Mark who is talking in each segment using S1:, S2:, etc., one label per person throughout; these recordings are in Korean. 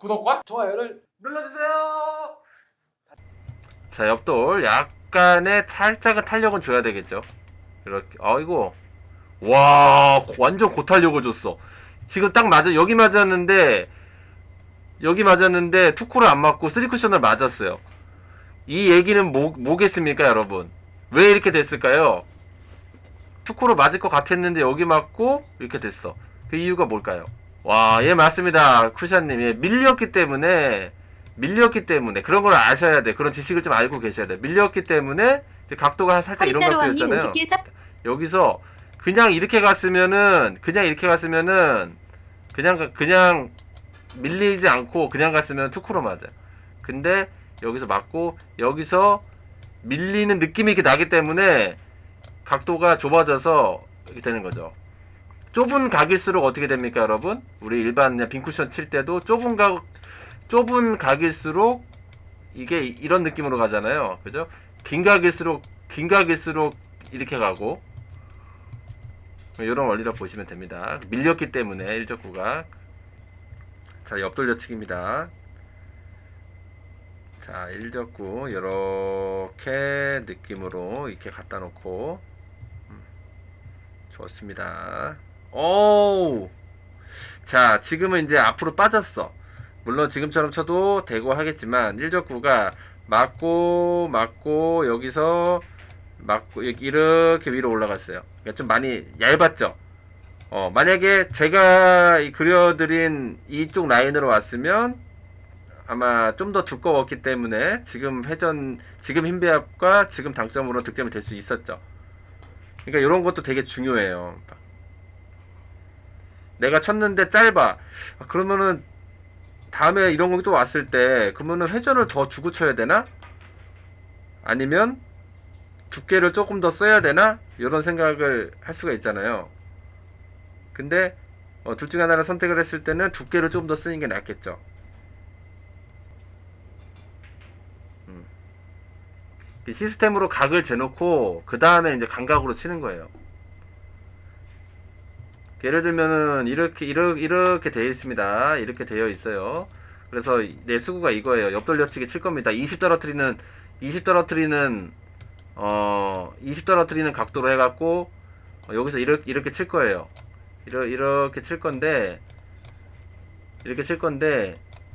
S1: 구독과 좋아요를 눌러주세요.
S2: 자, 옆돌 약간의 살짝은 탄력은 줘야 되겠죠. 이렇게. 아이고. 와, 완전 고탄력을 줬어. 지금 딱 맞아. 여기 맞았는데 투코를 안 맞고 3쿠션을 맞았어요. 이 얘기는 뭐겠습니까, 여러분? 왜 이렇게 됐을까요? 투코로 맞을 것 같았는데 여기 맞고 이렇게 됐어. 그 이유가 뭘까요? 와, 예, 맞습니다. 쿠샤님. 예, 밀렸기 때문에 그런 걸 아셔야 돼. 그런 지식을 좀 알고 계셔야 돼. 밀렸기 때문에 이제 각도가 살짝 이런 각도였잖아요. 여기서 그냥 이렇게 갔으면은 그냥 밀리지 않고 그냥 갔으면 투코로 맞아. 근데 여기서 맞고 여기서 밀리는 느낌이 이렇게 나기 때문에 각도가 좁아져서 이렇게 되는 거죠. 좁은 각일수록 어떻게 됩니까, 여러분? 우리 일반 그냥 빈 쿠션 칠 때도 좁은 각일수록 이게 이런 느낌으로 가잖아요. 그죠? 긴 각일수록 이렇게 가고 이런 원리로 보시면 됩니다. 밀렸기 때문에 1적구가. 자, 옆돌려치기입니다. 자, 1적구 이렇게 느낌으로 이렇게 갖다 놓고 좋습니다. 오우. 자, 지금은 이제 앞으로 빠졌어. 물론 지금처럼 쳐도 되고 하겠지만 1적구가 맞고 여기서 맞고 이렇게 위로 올라갔어요. 그러니까 좀 많이 얇았죠. 만약에 제가 그려드린 이쪽 라인으로 왔으면 아마 좀 더 두꺼웠기 때문에 지금 힘배합과 지금 당점으로 득점이 될 수 있었죠. 그러니까 이런 것도 되게 중요해요. 내가 쳤는데 짧아. 그러면은 다음에 이런 거 또 왔을 때 그러면은 회전을 더 주고 쳐야 되나? 아니면 두께를 조금 더 써야 되나? 이런 생각을 할 수가 있잖아요. 근데 둘 중에 하나를 선택을 했을 때는 두께를 조금 더 쓰는 게 낫겠죠. 시스템으로 각을 재놓고 그 다음에 이제 감각으로 치는 거예요. 예를 들면은 이렇게 되어 있습니다. 이렇게 되어 있어요. 그래서 내 수구가 이거예요. 옆돌려치기 칠 겁니다. 20 떨어뜨리는 각도로 해갖고 여기서 이렇게 칠 거예요. 이렇게 칠 건데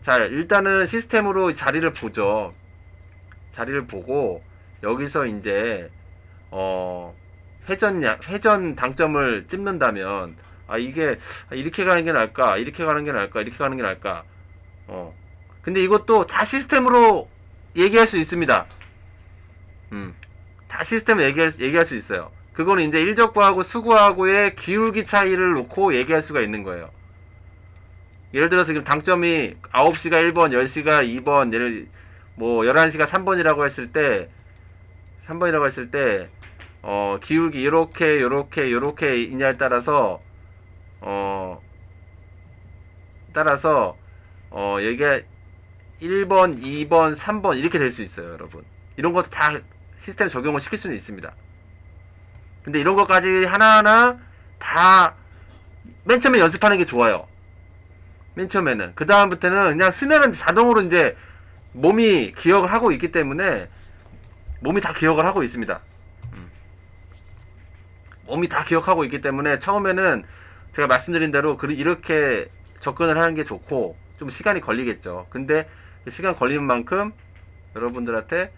S2: 자, 일단은 시스템으로 자리를 보죠. 자리를 보고 여기서 이제 회전 당점을 찝는다면 이게 이렇게 가는 게 나을까? 이렇게 가는 게 나을까? 근데 이것도 다 시스템으로 얘기할 수 있습니다. 다 시스템으로 얘기할 수 있어요. 그거는 이제 1적구하고 수구하고의 기울기 차이를 놓고 얘기할 수가 있는 거예요. 예를 들어서 지금 당점이 9시가 1번, 10시가 2번, 11시가 3번이라고 했을 때 기울기 요렇게 있냐에 따라서 여기가 1번, 2번, 3번 이렇게 될 수 있어요, 여러분. 이런 것도 다 시스템 적용을 시킬 수는 있습니다. 근데 이런 것까지 하나하나 다 맨 처음에 연습하는 게 좋아요. 맨 처음에는. 그 다음부터는 그냥 쓰면은 자동으로 이제 몸이 기억을 하고 있기 때문에 몸이 다 기억을 하고 있습니다. 몸이 다 기억하고 있기 때문에 처음에는 제가 말씀드린 대로 이렇게 접근을 하는 게 좋고 좀 시간이 걸리겠죠. 근데 시간 걸리는 만큼 여러분들한테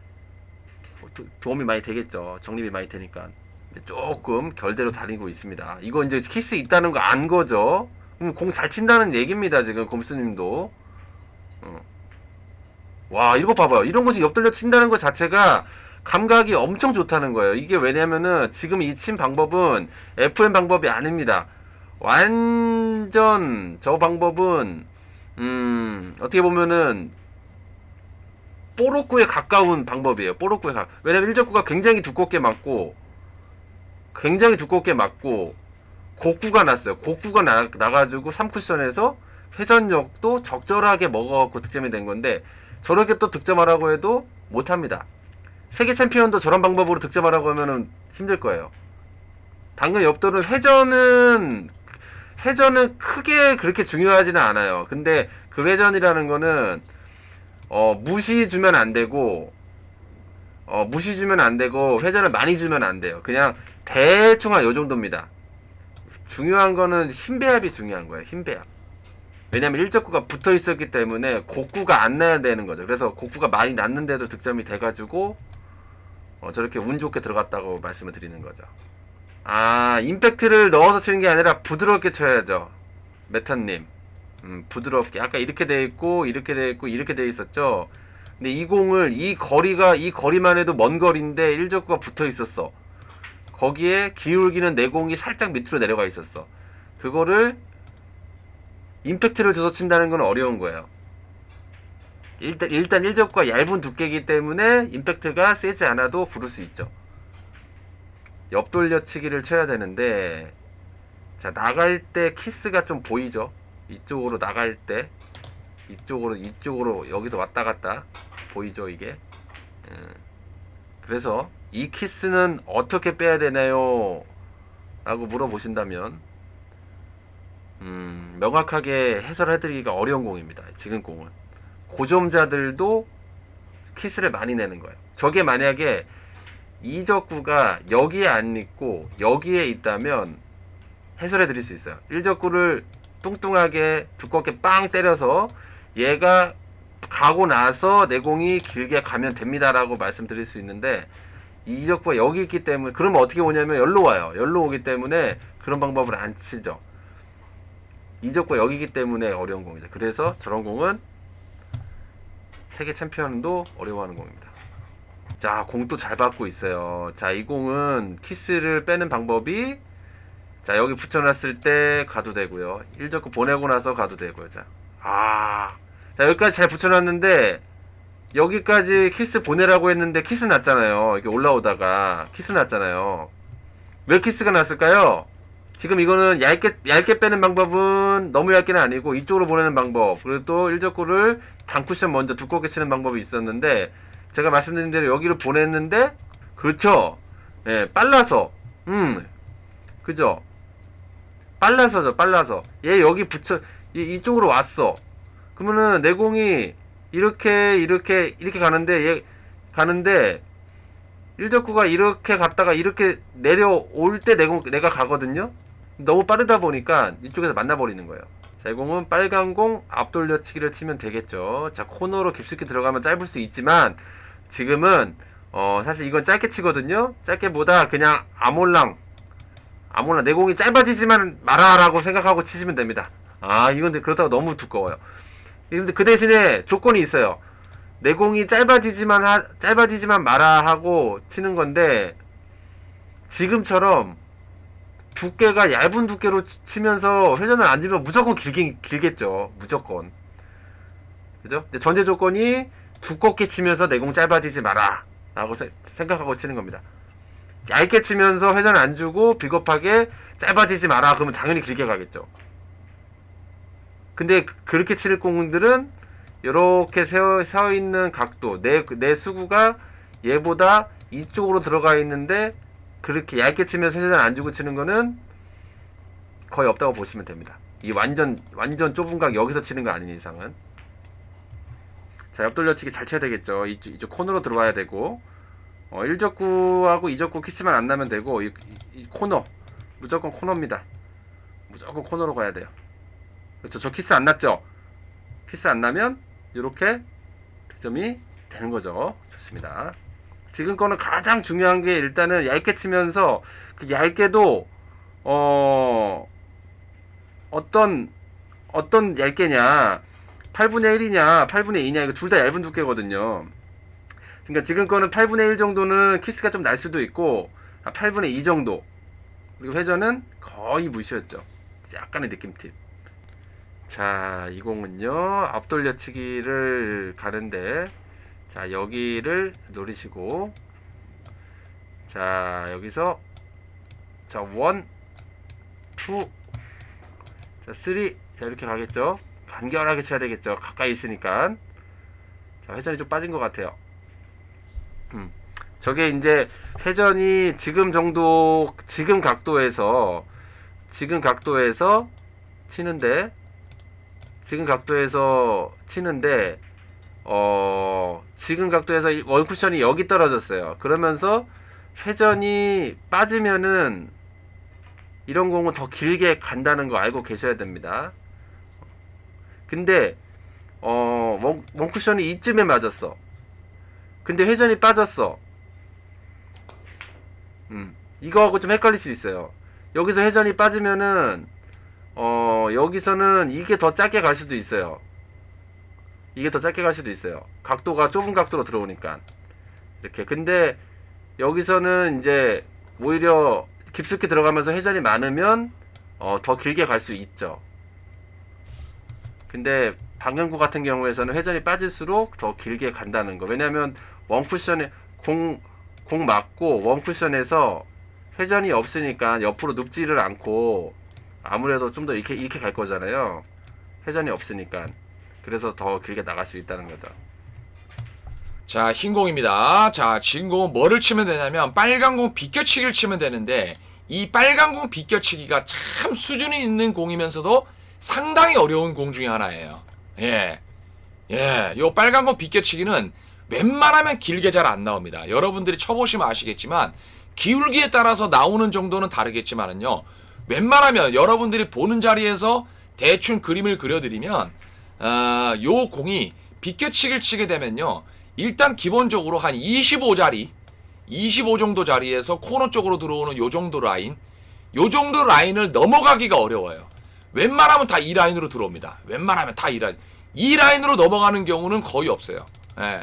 S2: 도움이 많이 되겠죠. 정립이 많이 되니까. 조금 결대로 다니고 있습니다. 이거 이제 키스 있다는 거 안 거죠. 공 잘 친다는 얘기입니다. 지금 곰스님도. 와, 이거 봐봐요. 이런 것이 옆돌려 친다는 것 자체가 감각이 엄청 좋다는 거예요. 이게 왜냐면은 지금 이 친 방법은 FM 방법이 아닙니다. 완전 저 방법은 어떻게 보면은 뽀록구에 가까운 방법이에요. 왜냐면 1적구가 굉장히 두껍게 맞고 곡구가 났어요. 곡구가 나가지고 3쿠션에서 회전력도 적절하게 먹어갖고 득점이 된 건데 저렇게 또 득점하라고 해도 못합니다. 세계 챔피언도 저런 방법으로 득점하라고 하면은 힘들 거예요. 방금 옆돌은 회전은 회전은 크게 그렇게 중요하지는 않아요. 근데 그 회전이라는 거는 무시 주면 안 되고 무시 주면 안 되고 회전을 많이 주면 안 돼요. 그냥 대충 한 요 정도입니다. 중요한 거는 힘 배합이 중요한 거예요. 힘 배합. 왜냐면 일적구가 붙어 있었기 때문에 곡구가 안 나야 되는 거죠. 그래서 곡구가 많이 났는데도 득점이 돼가지고 저렇게 운 좋게 들어갔다고 말씀을 드리는 거죠. 아, 임팩트를 넣어서 치는 게 아니라 부드럽게 쳐야죠. 메탄님. 부드럽게. 아까 이렇게 돼 있고, 이렇게 돼 있고, 이렇게 돼 있었죠. 근데 이 공을, 이 거리만 해도 먼 거리인데, 일적구가 붙어 있었어. 거기에 기울기는 내 공이 살짝 밑으로 내려가 있었어. 그거를, 임팩트를 줘서 친다는 건 어려운 거예요. 일단 일적구가 얇은 두께이기 때문에, 임팩트가 세지 않아도 부를 수 있죠. 옆돌려치기를 쳐야 되는데, 자, 나갈 때 키스가 좀 보이죠? 이쪽으로 나갈 때 이쪽으로 여기서 왔다 갔다 보이죠, 이게? 그래서 이 키스는 어떻게 빼야 되나요? 라고 물어보신다면 명확하게 해설해드리기가 어려운 공입니다. 지금 공은 고점자들도 키스를 많이 내는 거예요. 저게 만약에 이적구가 여기에 안 있고 여기에 있다면 해설해 드릴 수 있어요. 일적구를 뚱뚱하게 두껍게 빵 때려서 얘가 가고 나서 내공이 길게 가면 됩니다라고 말씀드릴 수 있는데 이적구가 여기 있기 때문에 그러면 어떻게 오냐면 열로 와요. 열로 오기 때문에 그런 방법을 안 치죠. 이적구가 여기기 때문에 어려운 공이죠. 그래서 저런 공은 세계 챔피언도 어려워하는 공입니다. 자, 공도 잘 받고 있어요. 자, 이 공은 키스를 빼는 방법이 자, 여기 붙여놨을 때 가도 되고요. 일적구 보내고 나서 가도 되고요. 자, 자, 여기까지 잘 붙여놨는데 여기까지 키스 보내라고 했는데 키스 났잖아요. 이렇게 올라오다가 키스 났잖아요. 왜 키스가 났을까요? 지금 이거는 얇게 빼는 방법은 너무 얇게는 아니고 이쪽으로 보내는 방법, 그리고 또 일적구를 단쿠션 먼저 두껍게 치는 방법이 있었는데 제가 말씀드린 대로 여기를 보냈는데 그렇죠. 예, 빨라서 그죠? 빨라서 얘 여기 붙여 이쪽으로 왔어. 그러면은 내 공이 이렇게 가는데 얘 가는데 일적구가 이렇게 갔다가 이렇게 내려올 때 내가 가거든요. 너무 빠르다 보니까 이쪽에서 만나버리는 거예요. 자, 이 공은 빨간 공 앞돌려치기를 치면 되겠죠. 자, 코너로 깊숙이 들어가면 짧을 수 있지만 지금은 사실 이건 짧게 치거든요. 짧게보다 그냥 아몰랑 내 공이 짧아지지만 마라라고 생각하고 치시면 됩니다. 이건 그렇다고 너무 두꺼워요. 근데 그 대신에 조건이 있어요. 내 공이 짧아지지만 마라 하고 치는 건데 지금처럼 두께가 얇은 두께로 치면서 회전을 안 주면 무조건 길겠죠. 무조건. 그죠? 근데 전제 조건이 두껍게 치면서 내 공 짧아지지 마라 라고 생각하고 치는 겁니다. 얇게 치면서 회전 안 주고 비겁하게 짧아지지 마라 그러면 당연히 길게 가겠죠. 근데 그렇게 칠 공들은 이렇게 세워 있는 각도, 내 수구가 얘보다 이쪽으로 들어가 있는데 그렇게 얇게 치면서 회전 안 주고 치는 거는 거의 없다고 보시면 됩니다. 이 완전 좁은 각 여기서 치는 거 아닌 이상은. 자, 옆돌려치기 잘 쳐야 되겠죠. 이쪽 코너로 들어와야 되고 일적구하고 이적구 키스만 안 나면 되고 이 코너 무조건 코너입니다. 무조건 코너로 가야 돼요. 그렇죠. 저 키스 안 났죠. 키스 안 나면 이렇게 득점이 되는 거죠. 좋습니다. 지금 거는 가장 중요한 게 일단은 얇게 치면서 그 얇게도 어떤 얇게냐 8분의 1이냐 8분의 2냐 이거 둘 다 얇은 두께거든요. 그러니까 지금 거는 8분의 1 정도는 키스가 좀 날 수도 있고 8분의 2 정도. 그리고 회전은 거의 무시였죠. 약간의 느낌 팁. 자, 이 공은요 앞돌려치기를 가는데 자, 여기를 노리시고 자, 여기서 자, 1 2 자, 3 자, 이렇게 가겠죠. 간결하게 쳐야 되겠죠. 가까이 있으니까. 자, 회전이 좀 빠진 것 같아요. 저게 이제 회전이 지금 각도에서 치는데 지금 각도에서 치는데 지금 각도에서 원쿠션이 여기 떨어졌어요. 그러면서 회전이 빠지면은 이런 공은 더 길게 간다는 거 알고 계셔야 됩니다. 근데 원쿠션이 이쯤에 맞았어. 근데 회전이 빠졌어. 이거하고 좀 헷갈릴 수 있어요. 여기서 회전이 빠지면은 여기서는 이게 더 짧게 갈 수도 있어요. 이게 더 짧게 갈 수도 있어요. 각도가 좁은 각도로 들어오니까 이렇게. 근데 여기서는 이제 오히려 깊숙이 들어가면서 회전이 많으면 더 길게 갈 수 있죠. 근데 방향구 같은 경우에서는 회전이 빠질수록 더 길게 간다는 거. 왜냐면 원쿠션에 공 맞고 원쿠션에서 회전이 없으니까 옆으로 눕지를 않고 아무래도 좀 더 이렇게 갈 거잖아요. 회전이 없으니까. 그래서 더 길게 나갈 수 있다는 거죠.
S3: 자, 흰 공입니다. 자, 지금 공은 뭐를 치면 되냐면 빨간 공 비껴치기를 치면 되는데 이 빨간 공 비껴치기가 참 수준이 있는 공이면서도 상당히 어려운 공 중에 하나예요. 예. 요 빨간 공 비껴치기는 웬만하면 길게 잘 안 나옵니다. 여러분들이 쳐보시면 아시겠지만 기울기에 따라서 나오는 정도는 다르겠지만은요. 웬만하면 여러분들이 보는 자리에서 대충 그림을 그려드리면 요 공이 비껴치기를 치게 되면요. 일단 기본적으로 한 25 정도 자리에서 코너 쪽으로 들어오는 요 정도 라인을 넘어가기가 어려워요. 웬만하면 다 이 라인으로 들어옵니다. 웬만하면 다 이 라인으로 넘어가는 경우는 거의 없어요. 예.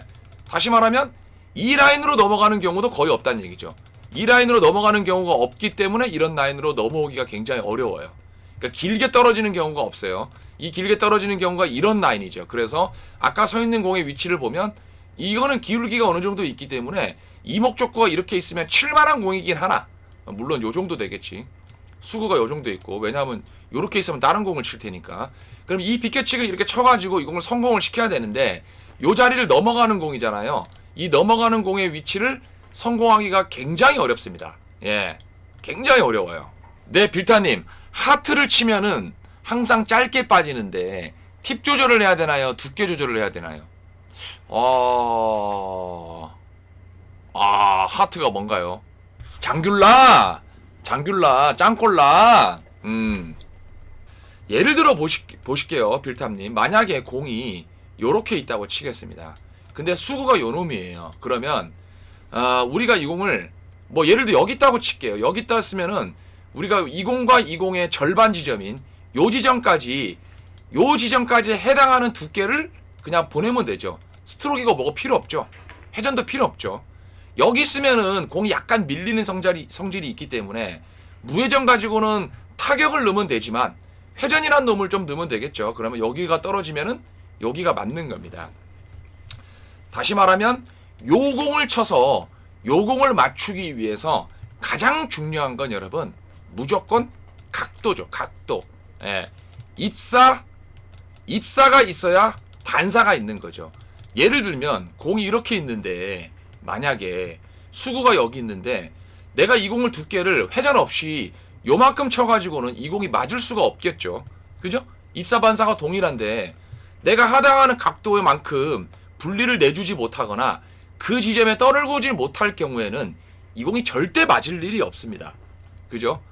S3: 다시 말하면 이 라인으로 넘어가는 경우도 거의 없다는 얘기죠. 이 라인으로 넘어가는 경우가 없기 때문에 이런 라인으로 넘어오기가 굉장히 어려워요. 그러니까 길게 떨어지는 경우가 없어요. 이 길게 떨어지는 경우가 이런 라인이죠. 그래서 아까 서 있는 공의 위치를 보면 이거는 기울기가 어느 정도 있기 때문에 이목적구가 이렇게 있으면 칠만한 공이긴 하나. 물론 요 정도 되겠지. 수구가 요 정도 있고. 왜냐하면 요렇게 있으면 다른 공을 칠 테니까. 그럼 이 비껴치기를 이렇게 쳐가지고 이 공을 성공을 시켜야 되는데 요 자리를 넘어가는 공이잖아요. 이 넘어가는 공의 위치를 성공하기가 굉장히 어렵습니다. 예, 굉장히 어려워요. 네, 빌타님, 하트를 치면은 항상 짧게 빠지는데 팁 조절을 해야 되나요? 두께 조절을 해야 되나요? 하트가 뭔가요? 장귤라, 짱꼴라. 예를 들어 보실게요, 빌탐님. 만약에 공이 요렇게 있다고 치겠습니다. 근데 수구가 요 놈이에요. 그러면 우리가 이 공을 뭐 예를 들어 여기 있다고 칠게요. 여기 있다 쓰면은 우리가 이 공과 이 공의 절반 지점인 요 지점까지 해당하는 두께를 그냥 보내면 되죠. 스트로크가 뭐가 필요 없죠. 회전도 필요 없죠. 여기 있으면은 공이 약간 밀리는 성질이 있기 때문에 무회전 가지고는 타격을 넣으면 되지만 회전이란 놈을 좀 넣으면 되겠죠. 그러면 여기가 떨어지면은 여기가 맞는 겁니다. 다시 말하면 요 공을 쳐서 요 공을 맞추기 위해서 가장 중요한 건 여러분 무조건 각도죠. 각도. 예. 입사가 있어야 단사가 있는 거죠. 예를 들면 공이 이렇게 있는데 만약에 수구가 여기 있는데 내가 이 공을 두께를 회전 없이 요만큼 쳐가지고는 이 공이 맞을 수가 없겠죠. 그죠? 입사 반사가 동일한데 내가 하당하는 각도만큼 분리를 내주지 못하거나 그 지점에 떠들고지 못할 경우에는 이 공이 절대 맞을 일이 없습니다. 그죠?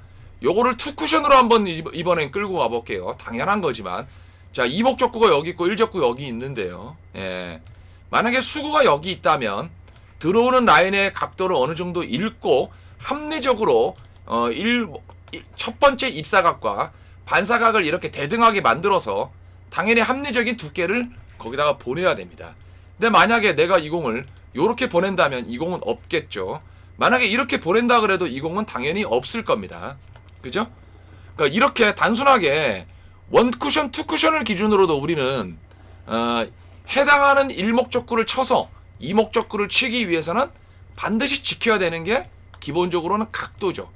S3: 요거를 투쿠션으로 한번 이번엔 끌고 가볼게요. 당연한 거지만 자, 이목적구가 여기 있고 일적구 여기 있는데요. 예. 만약에 수구가 여기 있다면 들어오는 라인의 각도를 어느 정도 읽고 합리적으로 첫 번째 입사각과 반사각을 이렇게 대등하게 만들어서 당연히 합리적인 두께를 거기다가 보내야 됩니다. 근데 만약에 내가 이 공을 이렇게 보낸다면 이 공은 없겠죠. 만약에 이렇게 보낸다 그래도 이 공은 당연히 없을 겁니다. 그죠? 그러니까 이렇게 단순하게 원쿠션, 투쿠션을 기준으로도 우리는 해당하는 일목적구를 쳐서 이목적구를 치기 위해서는 반드시 지켜야 되는 게 기본적으로는 각도죠.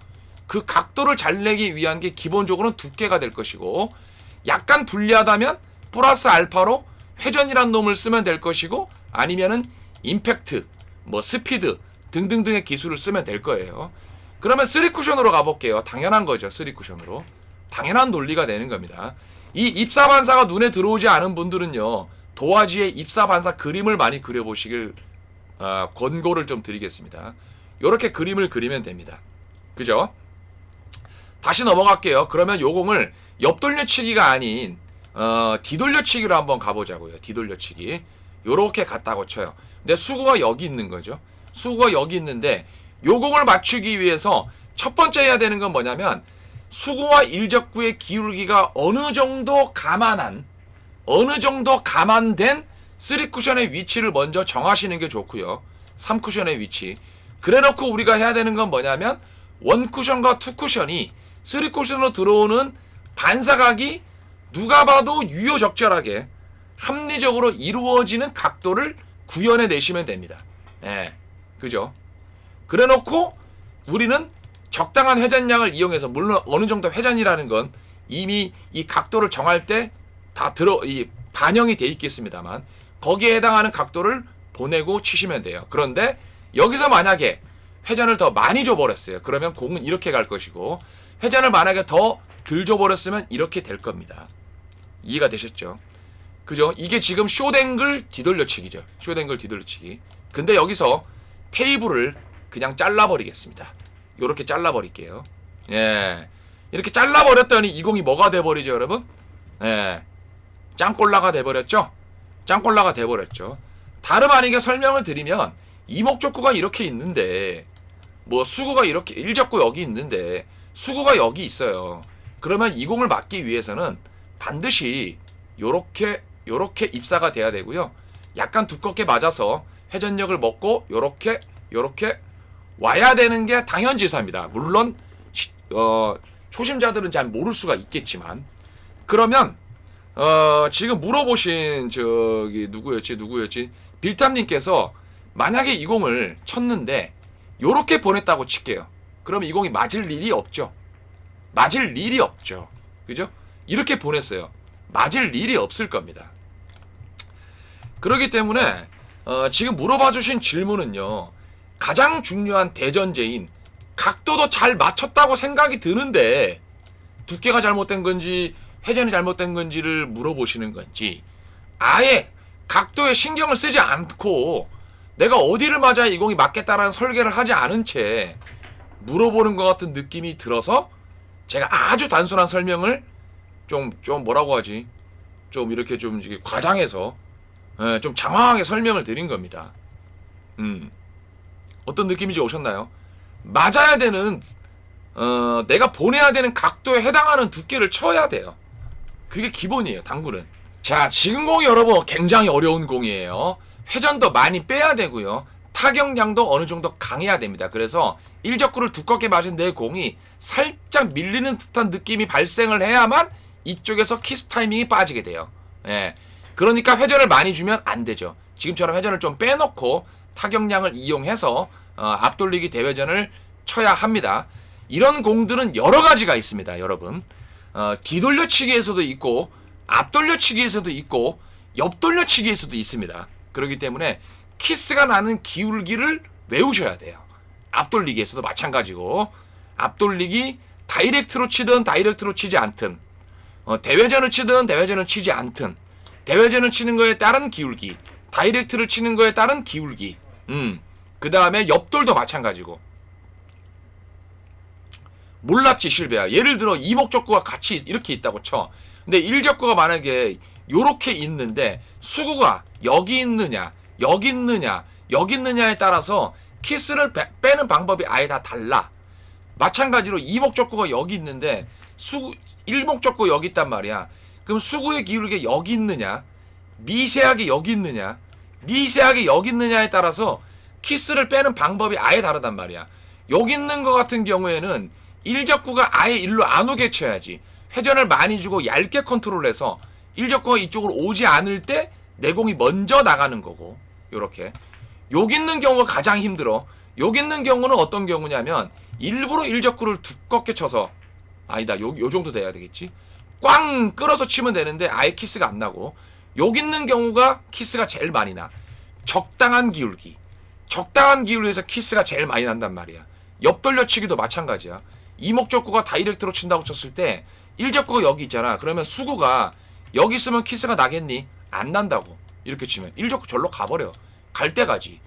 S3: 그 각도를 잘 내기 위한 게 기본적으로는 두께가 될 것이고 약간 불리하다면 플러스 알파로 회전이란 놈을 쓰면 될 것이고 아니면은 임팩트, 뭐 스피드 등등등의 기술을 쓰면 될 거예요. 그러면 3쿠션으로 가볼게요. 당연한 거죠. 3쿠션으로. 당연한 논리가 되는 겁니다. 이 입사반사가 눈에 들어오지 않은 분들은요, 도화지에 입사반사 그림을 많이 그려보시길 권고를 좀 드리겠습니다. 이렇게 그림을 그리면 됩니다. 그죠? 다시 넘어갈게요. 그러면 요 공을 옆돌려치기가 아닌 뒤돌려치기로 한번 가보자고요. 뒤돌려치기. 요렇게 갔다고 쳐요. 근데 수구가 여기 있는 거죠. 수구가 여기 있는데 요 공을 맞추기 위해서 첫 번째 해야 되는 건 뭐냐면 수구와 일적구의 기울기가 어느 정도 감안된 3쿠션의 위치를 먼저 정하시는 게 좋고요. 3쿠션의 위치. 그래놓고 우리가 해야 되는 건 뭐냐면 1쿠션과 2쿠션이 3쿠션으로 들어오는 반사각이 누가 봐도 유효적절하게 합리적으로 이루어지는 각도를 구현해 내시면 됩니다. 예, 그죠? 그래놓고 우리는 적당한 회전량을 이용해서, 물론 어느 정도 회전이라는 건 이미 이 각도를 정할 때 다 반영이 돼 있겠습니다만 거기에 해당하는 각도를 보내고 치시면 돼요. 그런데 여기서 만약에 회전을 더 많이 줘버렸어요. 그러면 공은 이렇게 갈 것이고, 회전을 만약에 더 덜 줘버렸으면 이렇게 될 겁니다. 이해가 되셨죠? 그죠? 이게 지금 숏앵글 뒤돌려치기죠. 숏앵글 뒤돌려치기. 근데 여기서 테이블을 그냥 잘라버리겠습니다. 요렇게 잘라버릴게요. 예. 이렇게 잘라버렸더니 이 공이 뭐가 돼버리죠, 여러분? 예. 짱꼴라가 돼버렸죠? 짱꼴라가 돼버렸죠. 다름 아니게 설명을 드리면 이목적구가 이렇게 있는데, 뭐 수구가 이렇게, 일적구 여기 있는데 수구가 여기 있어요. 그러면 이 공을 맞기 위해서는 반드시 요렇게 입사가 돼야 되고요. 약간 두껍게 맞아서 회전력을 먹고 요렇게 와야 되는 게 당연지사입니다. 물론 초심자들은 잘 모를 수가 있겠지만, 그러면 지금 물어보신 저기 누구였지? 빌탐님께서 만약에 이 공을 쳤는데 요렇게 보냈다고 칠게요. 그럼 이 공이 맞을 일이 없죠. 그죠? 이렇게 보냈어요. 맞을 일이 없을 겁니다. 그렇기 때문에 지금 물어봐 주신 질문은요, 가장 중요한 대전제인 각도도 잘 맞췄다고 생각이 드는데 두께가 잘못된 건지 회전이 잘못된 건지를 물어보시는 건지, 아예 각도에 신경을 쓰지 않고 내가 어디를 맞아야 이 공이 맞겠다라는 설계를 하지 않은 채 물어보는 것 같은 느낌이 들어서 제가 아주 단순한 설명을 좀 뭐라고 하지? 좀 이렇게 좀 과장해서 좀 장황하게 설명을 드린 겁니다. 어떤 느낌인지 오셨나요? 맞아야 되는 내가 보내야 되는 각도에 해당하는 두께를 쳐야 돼요. 그게 기본이에요, 당구는. 자, 지금 공이 여러분 굉장히 어려운 공이에요. 회전도 많이 빼야 되고요. 타격량도 어느 정도 강해야 됩니다. 그래서 일적구를 두껍게 맞은 내 공이 살짝 밀리는 듯한 느낌이 발생을 해야만 이쪽에서 키스 타이밍이 빠지게 돼요. 예. 그러니까 회전을 많이 주면 안 되죠. 지금처럼 회전을 좀 빼놓고 타격량을 이용해서 앞돌리기 대회전을 쳐야 합니다. 이런 공들은 여러 가지가 있습니다, 여러분. 뒤돌려치기에서도 있고, 앞돌려치기에서도 있고, 옆돌려치기에서도 있습니다. 그렇기 때문에 키스가 나는 기울기를 외우셔야 돼요. 앞돌리기에서도 마찬가지고, 앞돌리기 다이렉트로 치든 다이렉트로 치지 않든, 대회전을 치든 대회전을 치지 않든, 대회전을 치는 거에 따른 기울기, 다이렉트를 치는 거에 따른 기울기, 그 다음에 옆돌도 마찬가지고. 몰랐지, 실베야. 예를 들어 이목적구가 같이 이렇게 있다고 쳐. 근데 일적구가 만약에 요렇게 있는데 수구가 여기 있느냐 여기 있느냐에 따라서 키스를 빼는 방법이 아예 다 달라. 마찬가지로 이목적구가 여기 있는데 일목적구 여기 있단 말이야. 그럼 수구의 기울기가 여기 있느냐, 미세하게 여기 있느냐, 미세하게 여기 있느냐에 따라서 키스를 빼는 방법이 아예 다르단 말이야. 여기 있는 것 같은 경우에는 일적구가 아예 일로 안 오게 쳐야지. 회전을 많이 주고 얇게 컨트롤해서 일적구가 이쪽으로 오지 않을 때 내공이 먼저 나가는 거고, 요렇게. 여기 있는 경우가 가장 힘들어. 여기 있는 경우는 어떤 경우냐면 일부러 일적구를 두껍게 쳐서, 아니다, 요 정도 돼야 되겠지. 꽝 끌어서 치면 되는데 아예 키스가 안 나고, 여기 있는 경우가 키스가 제일 많이 나. 적당한 기울기에서 키스가 제일 많이 난단 말이야. 옆돌려치기도 마찬가지야. 이목적구가 다이렉트로 친다고 쳤을 때 일적구가 여기 있잖아. 그러면 수구가 여기 있으면 키스가 나겠니? 안 난다고. 이렇게 치면 일적구 절로 가버려. 갈 때 가지.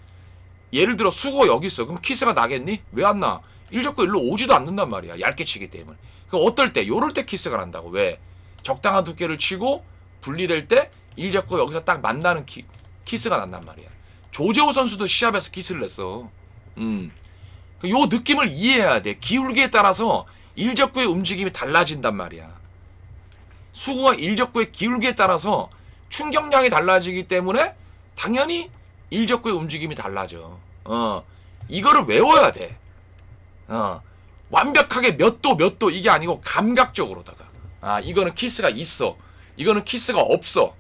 S3: 예를 들어 수구가 여기 있어. 그럼 키스가 나겠니? 왜 안 나? 일적구 일로 오지도 않는단 말이야. 얇게 치기 때문에. 그럼 어떨 때? 요럴 때 키스가 난다고. 왜? 적당한 두께를 치고 분리될 때 일적구 여기서 딱 만나는 키스가 난단 말이야. 조재호 선수도 시합에서 키스를 냈어. 요 느낌을 이해해야 돼. 기울기에 따라서 일적구의 움직임이 달라진단 말이야. 수구와 일적구의 기울기에 따라서 충격량이 달라지기 때문에 당연히 일적구의 움직임이 달라져. 이거를 외워야 돼. 완벽하게 몇 도 이게 아니고 감각적으로다가. 이거는 키스가 있어. 이거는 키스가 없어.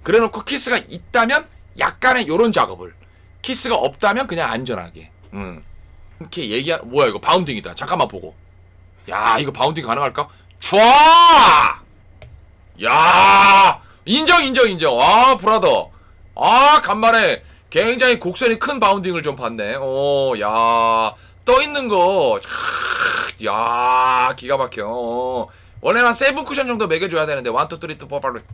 S3: 그래놓고 키스가 있다면 약간의 요런 작업을. 키스가 없다면 그냥 안전하게. 이렇게 뭐야 이거 바운딩이다. 잠깐만 보고. 야 이거 바운딩 가능할까? 촤! 야 인정. 브라더. 간만에 굉장히 곡선이 큰 바운딩을 좀 봤네. 야 떠있는 거. 야 기가 막혀. 원래는 한 7 쿠션 정도 매겨줘야 되는데 1, 2, 3, 4, 5, 6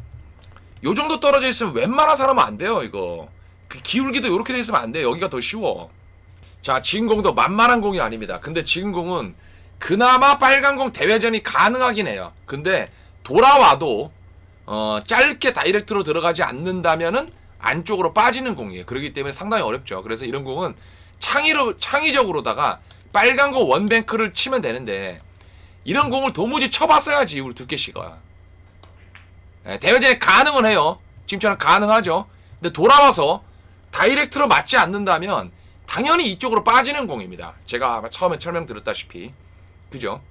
S3: 요 정도 떨어져 있으면 웬만한 사람은 안 돼요 이거. 그 기울기도 이렇게 돼 있으면 안 돼. 여기가 더 쉬워. 자, 지금 공도 만만한 공이 아닙니다. 근데 지금 공은 그나마 빨간 공 대회전이 가능하긴 해요. 근데 돌아와도 짧게 다이렉트로 들어가지 않는다면은 안쪽으로 빠지는 공이에요. 그렇기 때문에 상당히 어렵죠. 그래서 이런 공은 창의적으로다가 빨간 공 원뱅크를 치면 되는데 이런 공을 도무지 쳐봤어야지 우리 두께씨가. 대회전이 가능은 해요. 지금처럼 가능하죠. 근데 돌아와서 다이렉트로 맞지 않는다면 당연히 이쪽으로 빠지는 공입니다. 제가 처음에 설명드렸다시피. 그죠?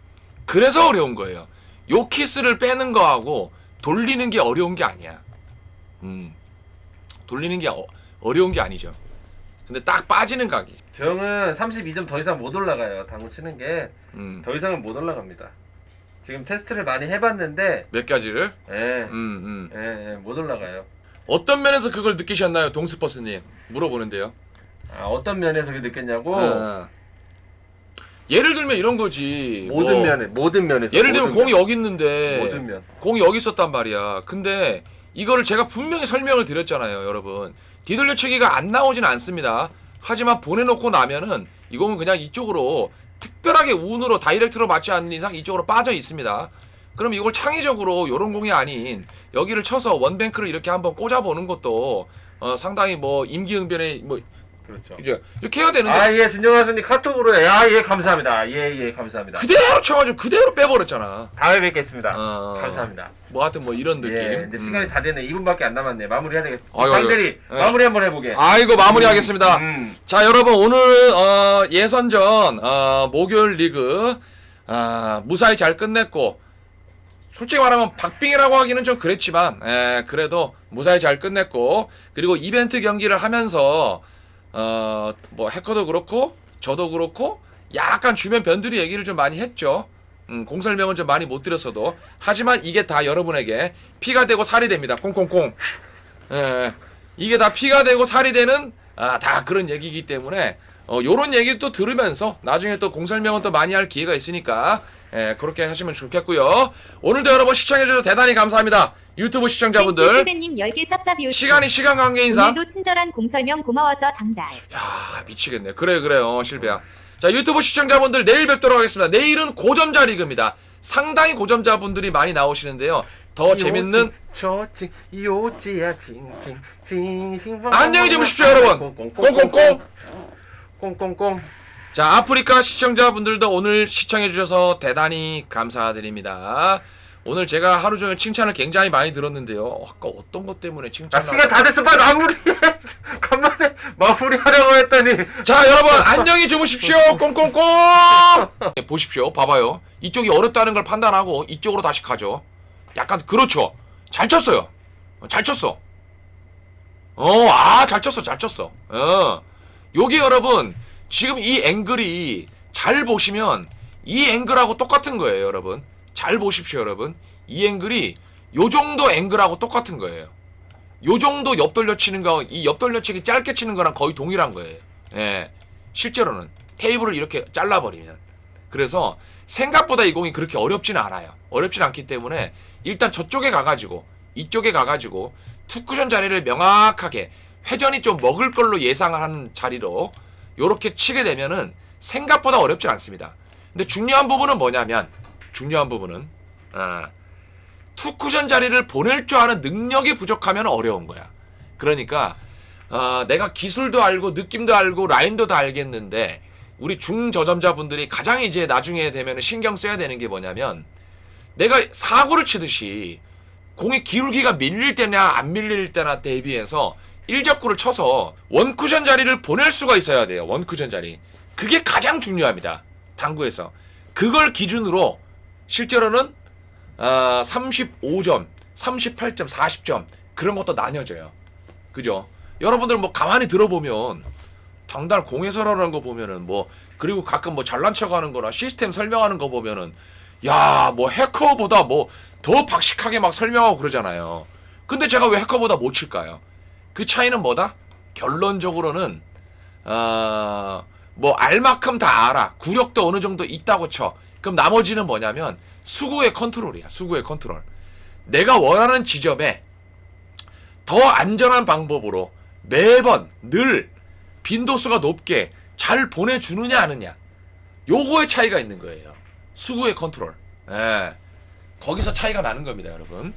S3: 그래서 어려운 거예요. 요 키스를 빼는 거하고 돌리는 게 어려운 게 아니야. 돌리는 게 어려운 게 아니죠. 근데 딱 빠지는 각이.
S2: 저 형은 32점 더 이상 못 올라가요. 당구 치는 게 더 이상은 못 올라갑니다. 지금 테스트를 많이 해봤는데
S3: 몇 가지를?
S2: 못 올라가요.
S3: 어떤 면에서 그걸 느끼셨나요, 동스퍼스님? 물어보는데요.
S2: 어떤 면에서 그렇게 느꼈냐고?
S3: 예를 들면 이런 거지.
S2: 모든 면에서.
S3: 예를 들면 공이 여기 있는데
S2: 모든 면.
S3: 공이 여기 있었단 말이야. 근데 이거를 제가 분명히 설명을 드렸잖아요, 여러분. 뒤돌려치기가 안 나오진 않습니다. 하지만 보내놓고 나면은 이 공은 그냥 이쪽으로 특별하게 운으로 다이렉트로 맞지 않는 이상 이쪽으로 빠져 있습니다. 그럼 이걸 창의적으로 요런 공이 아닌 여기를 쳐서 원뱅크를 이렇게 한번 꽂아보는 것도 상당히 뭐 임기응변에 뭐
S2: 그렇죠.
S3: 그죠? 이렇게 해야 되는데.
S2: 예, 진정한 손님 카톡으로 해. 예, 감사합니다. 예, 감사합니다.
S3: 그대로 쳐가지고 그대로 빼버렸잖아.
S2: 다음에 뵙겠습니다.
S3: 어.
S2: 감사합니다.
S3: 뭐 하여튼 뭐 이런 느낌.
S2: 예, 근데 시간이 다 되네. 2분밖에 안 남았네. 마무리해야 되겠다.
S3: 아이고,
S2: 강대리
S3: 아이고.
S2: 마무리 한번 해보게.
S3: 아이고 마무리하겠습니다. 자 여러분 오늘 예선전 목요일 리그 무사히 잘 끝냈고 솔직히 말하면 박빙이라고 하기는 좀 그랬지만 그래도 무사히 잘 끝냈고 그리고 이벤트 경기를 하면서 뭐 해커도 그렇고 저도 그렇고 약간 주변 변들이 얘기를 좀 많이 했죠. 공 설명은 좀 많이 못 드렸어도 하지만 이게 다 여러분에게 피가 되고 살이 됩니다. 콩콩콩. 이게 다 피가 되고 살이 되는 다 그런 얘기이기 때문에 요런 얘기 또 들으면서 나중에 또 공 설명은 또 많이 할 기회가 있으니까 그렇게 하시면 좋겠고요. 오늘도 여러분 시청해주셔서 대단히 감사합니다. 유튜브 시청자분들
S4: 실배님 10개 쌉쌉
S3: 시간 관계 인사.
S4: 오늘도 친절한 공설명 고마워서 당달.
S3: 야 미치겠네. 그래요 실배야. 자 유튜브 시청자분들 내일 뵙도록 하겠습니다. 내일은 고점자 리그입니다. 상당히 고점자분들이 많이 나오시는데요. 더 재밌는 안녕히 주무십시오 여러분.
S2: 꽁꽁꽁.
S3: 자 아프리카 시청자분들도 오늘 시청해주셔서 대단히 감사드립니다. 오늘 제가 하루 종일 칭찬을 굉장히 많이 들었는데요. 아까 어떤 것 때문에 칭찬을
S2: 시간 다 됐어. 빨리 마무리해. 간만에 마무리하려고 했더니.
S3: 자 여러분 안녕히 주무십시오. 꽁꽁꽁. 보십시오. 봐봐요. 이쪽이 어렵다는 걸 판단하고 이쪽으로 다시 가죠. 약간 그렇죠. 잘 쳤어요. 잘 쳤어. 잘 쳤어. 여기 여러분 지금 이 앵글이 잘 보시면 이 앵글하고 똑같은 거예요 여러분. 잘 보십시오 여러분. 이 앵글이 요 정도 앵글하고 똑같은 거예요. 요 정도 옆돌려 치는 거, 이 옆돌려 치기 짧게 치는 거랑 거의 동일한 거예요. 실제로는 테이블을 이렇게 잘라버리면 그래서 생각보다 이 공이 그렇게 어렵지는 않아요. 어렵진 않기 때문에 일단 저쪽에 가가지고 이쪽에 가가지고 투쿠션 자리를 명확하게 회전이 좀 먹을 걸로 예상을 하는 자리로 요렇게 치게 되면은 생각보다 어렵지 않습니다. 근데 중요한 부분은 뭐냐면 투쿠션 자리를 보낼 줄 아는 능력이 부족하면 어려운 거야. 그러니까 내가 기술도 알고 느낌도 알고 라인도 다 알겠는데 우리 중저점자분들이 가장 이제 나중에 되면 신경 써야 되는 게 뭐냐면 내가 사고를 치듯이 공이 기울기가 밀릴 때냐 안 밀릴 때나 대비해서 일적구를 쳐서 원쿠션 자리를 보낼 수가 있어야 돼요. 원쿠션 자리. 그게 가장 중요합니다. 당구에서. 그걸 기준으로 실제로는 35점, 38점, 40점 그런 것도 나뉘어져요. 그죠? 여러분들 뭐 가만히 들어보면 당달 공해설하는 거 보면은 뭐 그리고 가끔 뭐 잘난 척하는 거나 시스템 설명하는 거 보면은 야 뭐 해커보다 뭐 더 박식하게 막 설명하고 그러잖아요. 근데 제가 왜 해커보다 못 칠까요? 그 차이는 뭐다? 결론적으로는 뭐 알만큼 다 알아. 구력도 어느 정도 있다고 쳐. 그럼 나머지는 뭐냐면 수구의 컨트롤이야. 수구의 컨트롤. 내가 원하는 지점에 더 안전한 방법으로 매번 늘 빈도수가 높게 잘 보내주느냐 아느냐. 요거의 차이가 있는 거예요. 수구의 컨트롤. 예. 거기서 차이가 나는 겁니다, 여러분.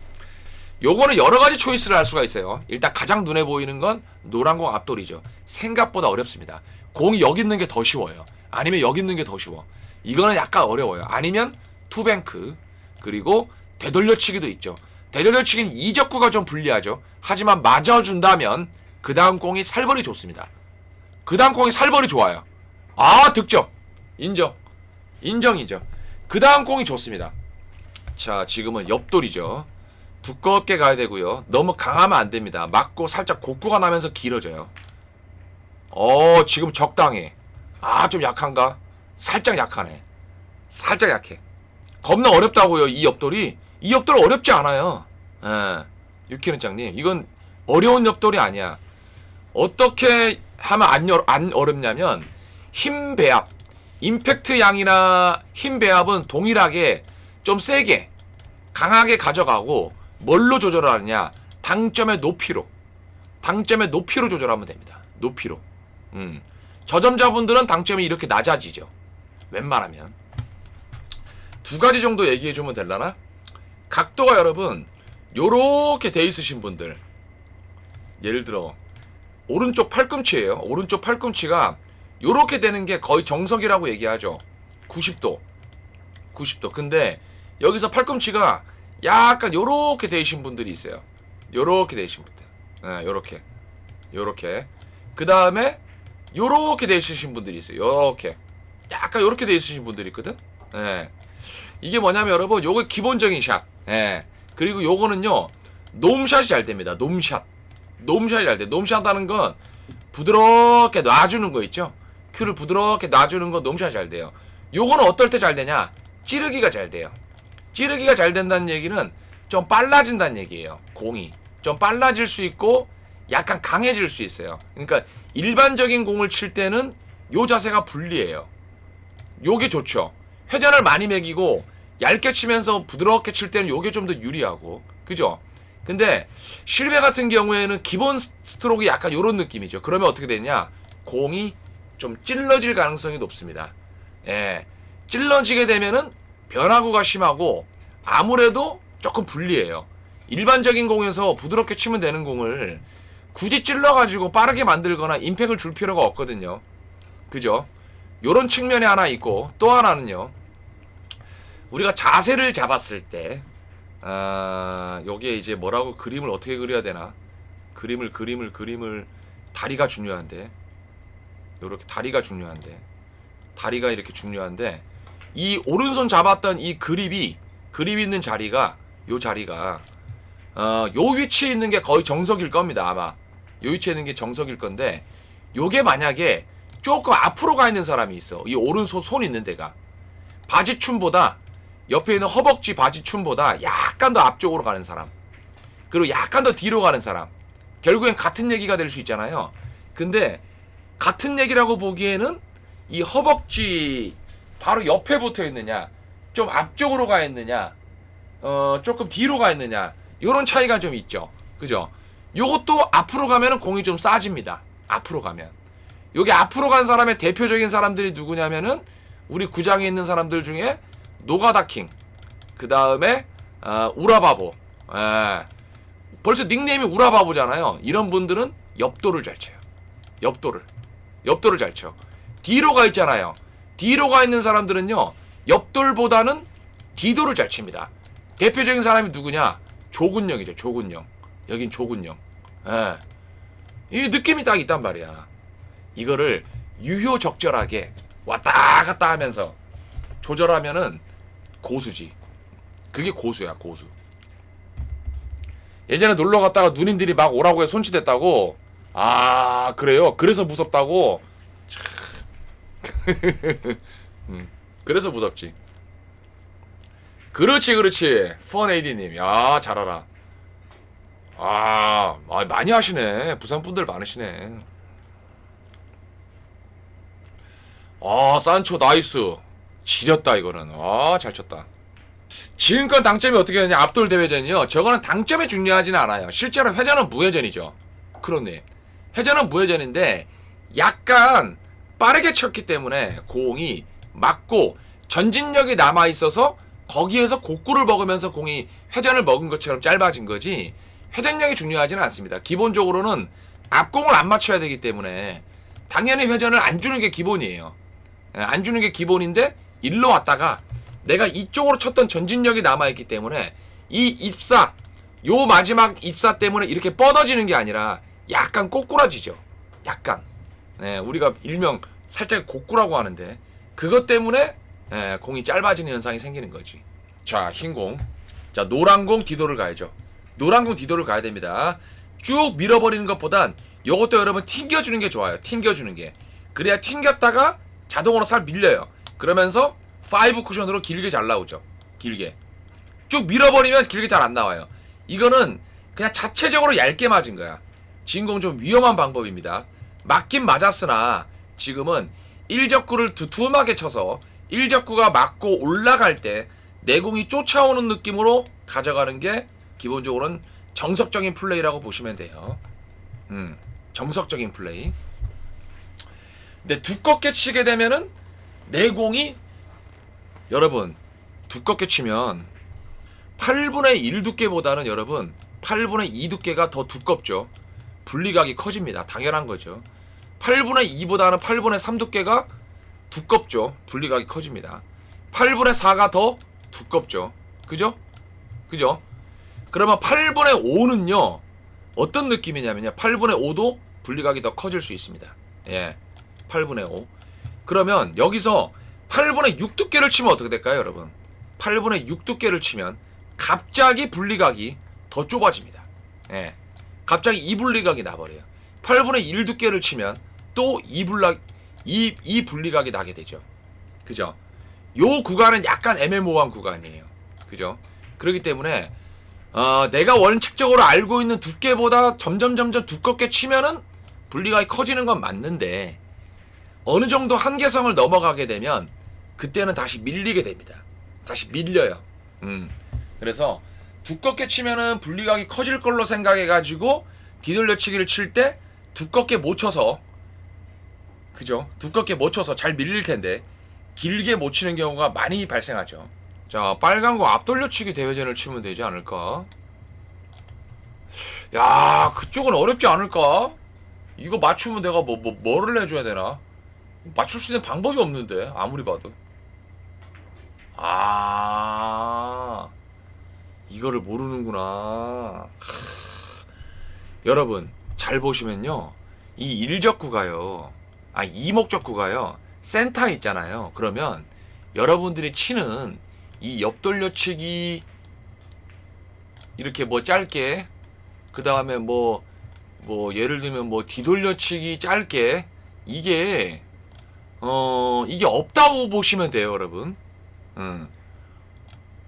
S3: 요거는 여러 가지 초이스를 할 수가 있어요. 일단 가장 눈에 보이는 건 노란 공 앞돌이죠. 생각보다 어렵습니다. 공이 여기 있는 게 더 쉬워요. 아니면 여기 있는 게 더 쉬워. 이거는 약간 어려워요. 아니면 투뱅크 그리고 되돌려치기도 있죠. 되돌려치기는 이적구가 좀 불리하죠. 하지만 맞아준다면 그 다음 공이 살벌이 좋습니다. 그 다음 공이 살벌이 좋아요. 아 득점 인정이죠. 그 다음 공이 좋습니다. 자 지금은 옆돌이죠. 두껍게 가야 되고요. 너무 강하면 안 됩니다. 맞고 살짝 곡구가 나면서 길어져요. 지금 적당해. 좀 약한가? 살짝 약하네. 살짝 약해. 겁나 어렵다고요. 이 옆돌이. 이 옆돌 어렵지 않아요. 유키는장님 이건 어려운 옆돌이 아니야. 어떻게 하면 안 어렵냐면 힘 배합, 임팩트 양이나 힘 배합은 동일하게 좀 세게 강하게 가져가고 뭘로 조절하느냐? 당점의 높이로 조절하면 됩니다. 높이로. 저점자분들은 당점이 이렇게 낮아지죠. 웬만하면. 두 가지 정도 얘기해주면 될라나? 각도가 여러분 요렇게 돼 있으신 분들 예를 들어 오른쪽 팔꿈치예요. 오른쪽 팔꿈치가 요렇게 되는 게 거의 정석이라고 얘기하죠. 90도. 근데 여기서 팔꿈치가 약간 요렇게 되신 분들이 있어요. 요렇게 되신 분들. 요렇게. 그 다음에 요렇게 되신 분들이 있어요. 요렇게. 약간 요렇게 돼 있으신 분들이 있거든. 이게 뭐냐면 여러분 요거 기본적인 샷. 그리고 요거는요 놈샷이 잘 됩니다. 놈샷이 잘 돼. 놈샷 하는 건 부드럽게 놔주는 거 있죠. 큐를 부드럽게 놔주는 건 놈샷이 잘 돼요. 요거는 어떨 때 잘 되냐? 찌르기가 잘 돼요. 찌르기가 잘 된다는 얘기는 좀 빨라진다는 얘기예요. 공이 좀 빨라질 수 있고 약간 강해질 수 있어요. 그러니까 일반적인 공을 칠 때는 요 자세가 불리해요. 요게 좋죠. 회전을 많이 매기고 얇게 치면서 부드럽게 칠 때는 요게 좀 더 유리하고 그죠? 근데 실베 같은 경우에는 기본 스트로크 약간 요런 느낌이죠. 그러면 어떻게 되냐? 공이 좀 찔러질 가능성이 높습니다. 찔러지게 되면은 변화구가 심하고 아무래도 조금 불리해요. 일반적인 공에서 부드럽게 치면 되는 공을 굳이 찔러가지고 빠르게 만들거나 임팩을 줄 필요가 없거든요. 그죠? 요런 측면이 하나 있고 또 하나는요. 우리가 자세를 잡았을 때 여기에 이제 뭐라고 그림을 어떻게 그려야 되나? 그림을 다리가 중요한데 요렇게 다리가 이렇게 중요한데 이 오른손 잡았던 이 그립이 있는 자리가 요 자리가 요 위치에 있는 게 거의 정석일 겁니다. 아마 요 위치에 있는 게 정석일 건데 요게 만약에 조금 앞으로 가 있는 사람이 있어. 이 오른손 손 있는 데가 바지춤보다 옆에 있는 허벅지 바지춤보다 약간 더 앞쪽으로 가는 사람 그리고 약간 더 뒤로 가는 사람 결국엔 같은 얘기가 될 수 있잖아요. 근데 같은 얘기라고 보기에는 이 허벅지 바로 옆에 붙어 있느냐, 좀 앞쪽으로 가 있느냐, 조금 뒤로 가 있느냐, 요런 차이가 좀 있죠. 그죠? 요것도 앞으로 가면은 공이 좀 싸집니다. 앞으로 가면. 여기 앞으로 간 사람의 대표적인 사람들이 누구냐면은 우리 구장에 있는 사람들 중에 노가다킹, 그 다음에 우라바보. 벌써 닉네임이 우라바보잖아요. 이런 분들은 옆돌을 잘 쳐요. 옆돌을 잘 쳐. 뒤로 가 있잖아요. 뒤로 가 있는 사람들은요, 옆돌보다는 뒤돌을 잘 칩니다. 대표적인 사람이 누구냐? 조근영이죠. 조근영. 여긴 조근영. 이 느낌이 딱 있단 말이야. 이거를 유효적절하게 왔다 갔다 하면서 조절하면은 고수지. 그게 고수야, 고수. 예전에 놀러 갔다가 누님들이 막 오라고 해 손치댔다고. 아, 그래요? 그래서 무섭다고? 참. 그래서 무섭지. 그렇지. 펀에이디님. 야, 잘 알아. 많이 하시네. 부산 분들 많으시네. 산초 나이스. 지렸다, 이거는. 잘 쳤다. 지금껏 당점이 어떻게 되냐? 앞돌 대회전이요. 저거는 당점이 중요하지는 않아요. 실제로 회전은 무회전이죠. 그렇네. 회전은 무회전인데 약간 빠르게 쳤기 때문에 공이 맞고 전진력이 남아있어서 거기에서 곡구를 먹으면서 공이 회전을 먹은 것처럼 짧아진 거지, 회전력이 중요하지는 않습니다. 기본적으로는 앞공을 안 맞춰야 되기 때문에 당연히 회전을 안 주는 게 기본이에요. 안 주는 게 기본인데 일로 왔다가 내가 이쪽으로 쳤던 전진력이 남아있기 때문에 이 입사, 요 마지막 입사 때문에 이렇게 뻗어지는 게 아니라 약간 꼬꾸라지죠. 약간. 우리가 일명 살짝 곡구라고 하는데 그것 때문에 공이 짧아지는 현상이 생기는 거지. 자, 흰 공. 자, 노란 공 뒤돌을 가야죠. 노란 공 뒤돌을 가야 됩니다. 쭉 밀어버리는 것보단 요것도 여러분 튕겨주는 게 좋아요. 튕겨주는 게. 그래야 튕겼다가 자동으로 살 밀려요. 그러면서 5 쿠션으로 길게 잘 나오죠. 길게. 쭉 밀어버리면 길게 잘 안 나와요. 이거는 그냥 자체적으로 얇게 맞은 거야. 진공 좀 위험한 방법입니다. 맞긴 맞았으나 지금은 1적구를 두툼하게 쳐서 1적구가 맞고 올라갈 때 내공이 쫓아오는 느낌으로 가져가는 게 기본적으로는 정석적인 플레이라고 보시면 돼요. 정석적인 플레이. 근데 두껍게 치게 되면은 내공이, 여러분 두껍게 치면 8분의 1 두께보다는 여러분 8분의 2 두께가 더 두껍죠. 분리각이 커집니다. 당연한 거죠. 8분의 2보다는 8분의 3 두께가 두껍죠. 분리각이 커집니다. 8분의 4가 더 두껍죠. 그죠? 그러면 8분의 5는요 어떤 느낌이냐면요, 8분의 5도 분리각이 더 커질 수 있습니다. 8분의 5. 그러면 여기서 8분의 6 두께를 치면 어떻게 될까요, 여러분? 8분의 6 두께를 치면 갑자기 분리각이 더 좁아집니다. 갑자기 이분리각이 나버려요. 8분의 1 두께를 치면 또 이 분리각이 나게 되죠. 그죠? 요 구간은 약간 애매모호한 구간이에요. 그죠? 그렇기 때문에 내가 원칙적으로 알고 있는 두께보다 점점 두껍게 치면은 분리각이 커지는 건 맞는데 어느 정도 한계성을 넘어가게 되면 그때는 다시 밀리게 됩니다. 다시 밀려요. 그래서 두껍게 치면은 분리각이 커질 걸로 생각해가지고 뒤돌려치기를 칠 때 두껍게 못 쳐서, 그죠? 두껍게 못 쳐서 잘 밀릴 텐데 길게 못 치는 경우가 많이 발생하죠. 자, 빨간 거 앞돌려치기 대회전을 치면 되지 않을까? 야, 그쪽은 어렵지 않을까? 이거 맞추면 내가 뭐를 해줘야 되나? 맞출 수 있는 방법이 없는데 아무리 봐도. 이거를 모르는구나. 여러분 잘 보시면요, 이 1적구가요, 이목적구가요 센터 있잖아요. 그러면 여러분들이 치는 이 옆돌려치기 이렇게 뭐 짧게, 그 다음에 뭐 예를 들면 뭐 뒤돌려치기 짧게, 이게 없다고 보시면 돼요, 여러분.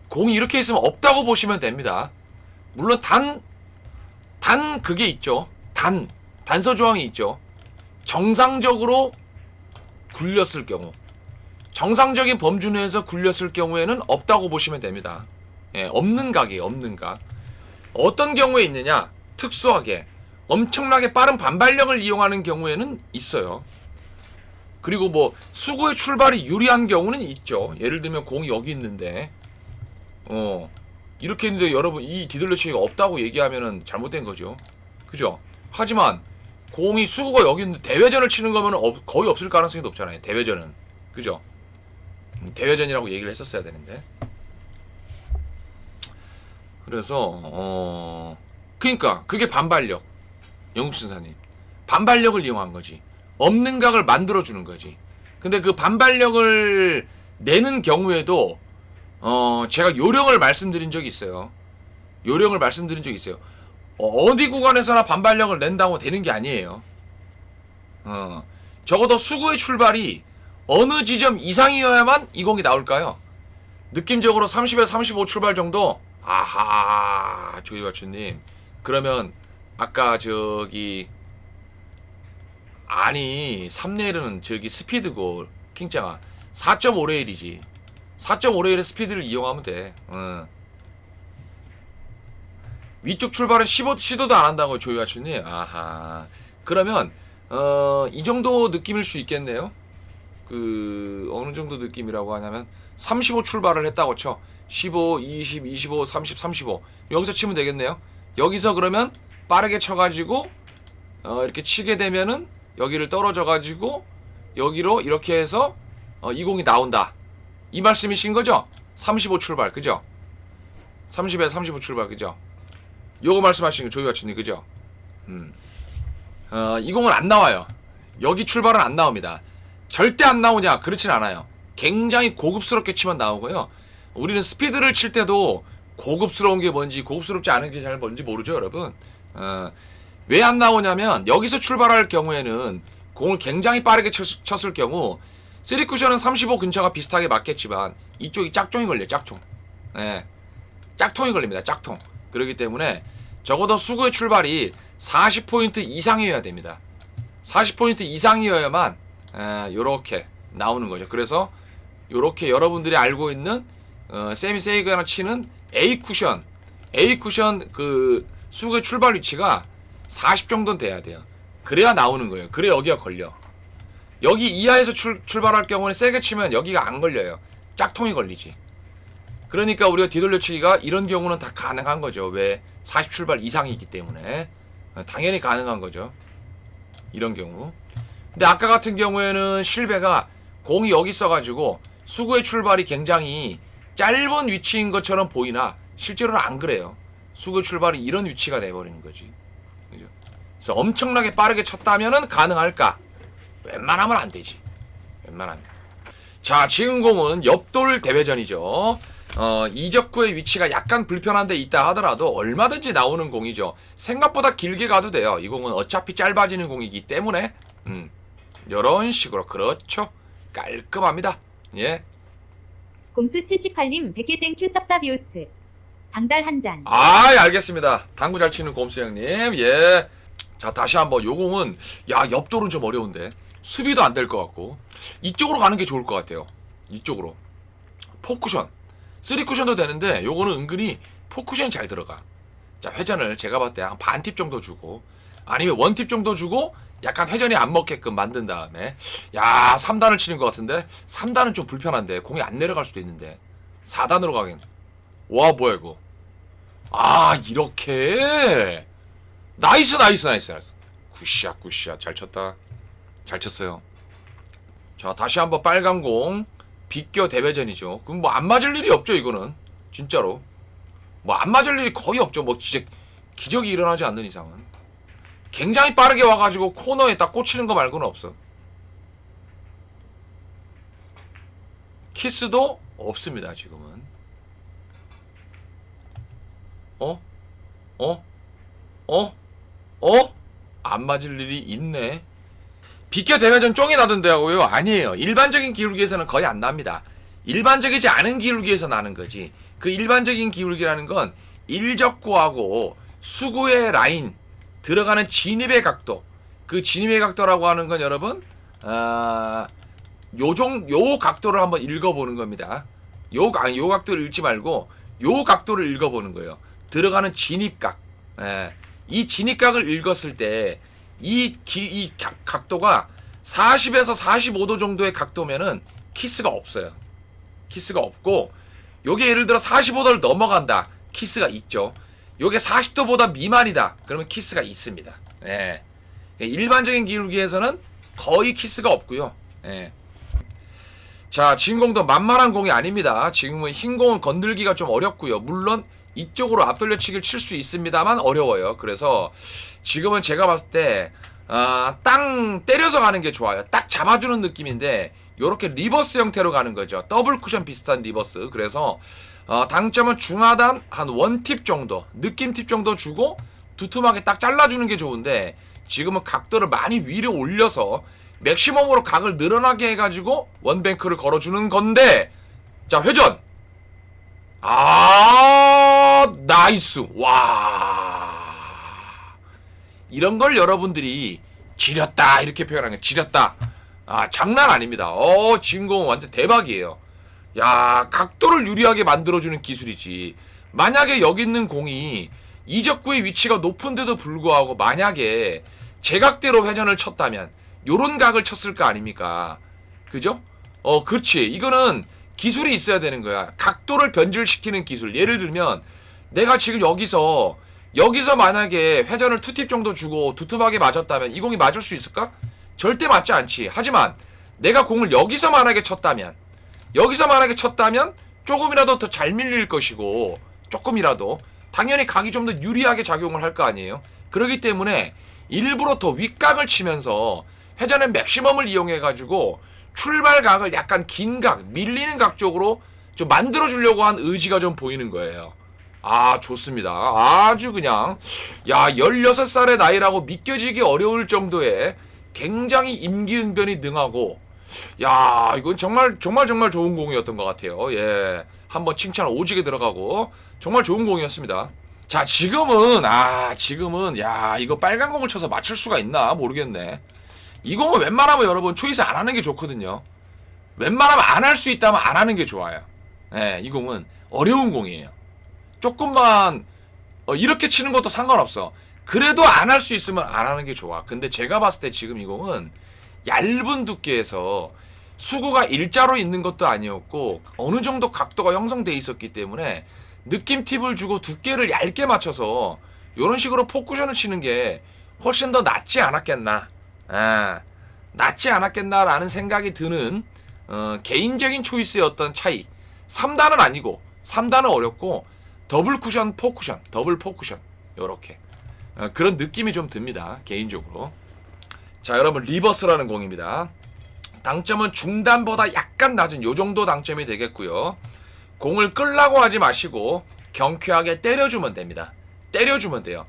S3: 공이 이렇게 있으면 없다고 보시면 됩니다. 물론 단 그게 있죠. 단서 조항이 있죠. 정상적으로 굴렸을 경우, 정상적인 범주 내에서 굴렸을 경우에는 없다고 보시면 됩니다. 예, 없는 각이에요. 없는 각. 어떤 경우에 있느냐? 특수하게 엄청나게 빠른 반발력을 이용하는 경우에는 있어요. 그리고 뭐 수구의 출발이 유리한 경우는 있죠. 예를 들면 공이 여기 있는데 이렇게 했는데 여러분 이 뒤돌려치기가 없다고 얘기하면은 잘못된 거죠. 그죠? 하지만 공이 수구가 여기 있는데 대회전을 치는 거면 거의 없을 가능성이 높잖아요. 대회전은. 그죠? 대회전이라고 얘기를 했었어야 되는데. 그래서 그러니까 그게 반발력. 영국 신사님. 반발력을 이용한 거지. 없는 각을 만들어 주는 거지. 근데 그 반발력을 내는 경우에도 제가 요령을 말씀드린 적이 있어요. 요령을 말씀드린 적이 있어요. 어디 구간에서나 반발력을 낸다고 되는 게 아니에요. 적어도 수구의 출발이 어느 지점 이상이어야만 이 공이 나올까요? 느낌적으로 30에서 35 출발 정도? 아하, 조이와추님. 그러면 아까 저기 아니 3레일은 저기 스피드고 킹짱아 4.5레일이지. 4.5레일의 스피드를 이용하면 돼. 위쪽 출발은 시도도 안 한다고 조이와추님. 아하. 그러면 이 정도 느낌일 수 있겠네요. 그 어느 정도 느낌이라고 하냐면 35 출발을 했다고 쳐. 15, 20, 25, 30, 35 여기서 치면 되겠네요. 여기서 그러면 빠르게 쳐가지고 이렇게 치게 되면은 여기를 떨어져가지고 여기로 이렇게 해서 이 공이 나온다. 이 말씀이신 거죠? 35 출발 그죠? 30에서 35 출발 그죠? 요거 말씀하신 거 조이와츠님 그죠? 이 공은 안 나와요. 여기 출발은 안 나옵니다. 절대 안 나오냐? 그렇진 않아요. 굉장히 고급스럽게 치면 나오고요. 우리는 스피드를 칠 때도 고급스러운 게 뭔지 고급스럽지 않은 게 잘 뭔지 모르죠 여러분. 왜 안 나오냐면 여기서 출발할 경우에는 공을 굉장히 빠르게 쳤을 경우 3쿠션은 35 근처가 비슷하게 맞겠지만 이쪽이 짝퉁이 걸려요. 짝퉁. 네. 짝퉁이 걸립니다. 짝퉁. 그렇기 때문에 적어도 수구의 출발이 40포인트 이상이어야 됩니다. 40포인트 이상이어야만 요렇게 나오는 거죠. 그래서 요렇게 여러분들이 알고 있는 세미 세이거나 치는 A쿠션 그 수구의 출발 위치가 40 정도는 돼야 돼요. 그래야 나오는 거예요. 그래야 여기가 걸려. 여기 이하에서 출발할 경우는 세게 치면 여기가 안 걸려요. 짝퉁이 걸리지. 그러니까 우리가 뒤돌려치기가 이런 경우는 다 가능한 거죠. 왜? 40 출발 이상이기 때문에 당연히 가능한 거죠. 이런 경우. 근데 아까 같은 경우에는 실베가 공이 여기 있어가지고 수구의 출발이 굉장히 짧은 위치인 것처럼 보이나 실제로는 안 그래요. 수구의 출발이 이런 위치가 돼버리는 거지. 그죠? 그래서 엄청나게 빠르게 쳤다면은 가능할까? 웬만하면 안 되지. 웬만하면. 자, 지금 공은 옆돌 대회전이죠. 이적구의 위치가 약간 불편한 데 있다 하더라도 얼마든지 나오는 공이죠. 생각보다 길게 가도 돼요. 이 공은 어차피 짧아지는 공이기 때문에 이런 식으로 그렇죠. 깔끔합니다. 예.
S4: 곰수 78님 100개 땡큐 쌉싸비우스. 당달 한 잔.
S3: 아, 예, 알겠습니다. 당구 잘 치는 곰수 형님. 예. 자, 다시 한번 요 공은 옆돌은 좀 어려운데 수비도 안 될 것 같고 이쪽으로 가는 게 좋을 것 같아요. 이쪽으로. 포쿠션. 3쿠션도 되는데 요거는 은근히 포쿠션이 잘 들어가. 자, 회전을 제가 봤을 때 한 반 팁 정도 주고 아니면 원 팁 정도 주고 약간 회전이 안 먹게끔 만든 다음에 3단을 치는 것 같은데 3단은 좀 불편한데 공이 안 내려갈 수도 있는데 4단으로 가긴. 와, 뭐야 이거. 이렇게 나이스. 굿샷 잘 쳤다. 잘 쳤어요. 자, 다시 한번 빨간 공 비껴 대회전이죠. 그럼 뭐 안 맞을 일이 없죠. 이거는 진짜로 뭐 안 맞을 일이 거의 없죠. 뭐 진짜 기적이 일어나지 않는 이상은 굉장히 빠르게 와가지고 코너에 딱 꽂히는 거 말고는 없어. 키스도 없습니다. 지금은 안 맞을 일이 있네. 비껴 대회전 쫑이 나던데요? 아니에요. 일반적인 기울기에서는 거의 안 납니다. 일반적이지 않은 기울기에서 나는 거지. 그 일반적인 기울기라는 건 일적구하고 수구의 라인 들어가는 진입의 각도. 그 진입의 각도라고 하는 건 여러분 요 각도를 한번 읽어보는 겁니다. 요 각도를 읽지 말고 요 각도를 읽어보는 거예요. 들어가는 진입각. 예. 이 진입각을 읽었을 때 이 각도가 40에서 45도 정도의 각도면은 키스가 없어요. 키스가 없고, 요게 예를 들어 45도를 넘어간다. 키스가 있죠. 요게 40도보다 미만이다. 그러면 키스가 있습니다. 예. 일반적인 기울기에서는 거의 키스가 없고요. 예. 자, 진공도 만만한 공이 아닙니다. 지금은 흰 공은 건들기가 좀 어렵고요. 물론 이쪽으로 앞돌려치기를 칠 수 있습니다만 어려워요. 그래서 지금은 제가 봤을 때 땅 때려서 가는 게 좋아요. 딱 잡아주는 느낌인데 요렇게 리버스 형태로 가는 거죠. 더블 쿠션 비슷한 리버스. 그래서 당점은 중하단 한 원팁 정도, 느낌 팁 정도 주고 두툼하게 딱 잘라주는 게 좋은데, 지금은 각도를 많이 위로 올려서 맥시멈으로 각을 늘어나게 해가지고 원뱅크를 걸어주는 건데, 자, 회전. 나이스. 와, 이런 걸 여러분들이 지렸다 이렇게 표현한 게, 지렸다. 장난 아닙니다. 진공 완전 대박이에요. 야, 각도를 유리하게 만들어주는 기술이지. 만약에 여기 있는 공이 이적구의 위치가 높은데도 불구하고 만약에 제각대로 회전을 쳤다면 요런 각을 쳤을 거 아닙니까? 그죠? 그렇지. 이거는 기술이 있어야 되는 거야. 각도를 변질시키는 기술. 예를 들면 내가 지금 여기서 만약에 회전을 투팁 정도 주고 두툼하게 맞았다면 이 공이 맞을 수 있을까? 절대 맞지 않지. 하지만 내가 공을 여기서 만약에 쳤다면 조금이라도 더 잘 밀릴 것이고, 조금이라도 당연히 각이 좀 더 유리하게 작용을 할 거 아니에요. 그렇기 때문에 일부러 더 윗각을 치면서 회전의 맥시멈을 이용해 가지고 출발각을 약간 긴 각, 밀리는 각 쪽으로 좀 만들어 주려고 한 의지가 좀 보이는 거예요. 좋습니다. 아주 그냥, 야, 16살의 나이라고 믿겨지기 어려울 정도의 굉장히 임기응변이 능하고, 야, 이건 정말 좋은 공이었던 것 같아요. 예, 한번 칭찬 오지게 들어가고 정말 좋은 공이었습니다. 자, 지금은 야, 이거 빨간 공을 쳐서 맞출 수가 있나 모르겠네. 이 공은 웬만하면 여러분 초이스 안 하는 게 좋거든요. 웬만하면 안 할 수 있다면 안 하는 게 좋아요. 예, 이 공은 어려운 공이에요. 조금만 이렇게 치는 것도 상관없어. 그래도 안 할 수 있으면 안 하는 게 좋아. 근데 제가 봤을 때 지금 이 공은 얇은 두께에서 수구가 일자로 있는 것도 아니었고 어느 정도 각도가 형성돼 있었기 때문에 느낌 팁을 주고 두께를 얇게 맞춰서 이런 식으로 포쿠션을 치는 게 훨씬 더 낫지 않았겠나. 낫지 않았겠나라는 생각이 드는 개인적인 초이스의 어떤 차이. 3단은 아니고, 3단은 어렵고 더블 쿠션, 포쿠션, 더블 포쿠션 요렇게 그런 느낌이 좀 듭니다, 개인적으로. 자, 여러분, 리버스라는 공입니다. 당점은 중단보다 약간 낮은 요 정도 당점이 되겠고요. 공을 끌라고 하지 마시고 경쾌하게 때려주면 됩니다. 때려주면 돼요.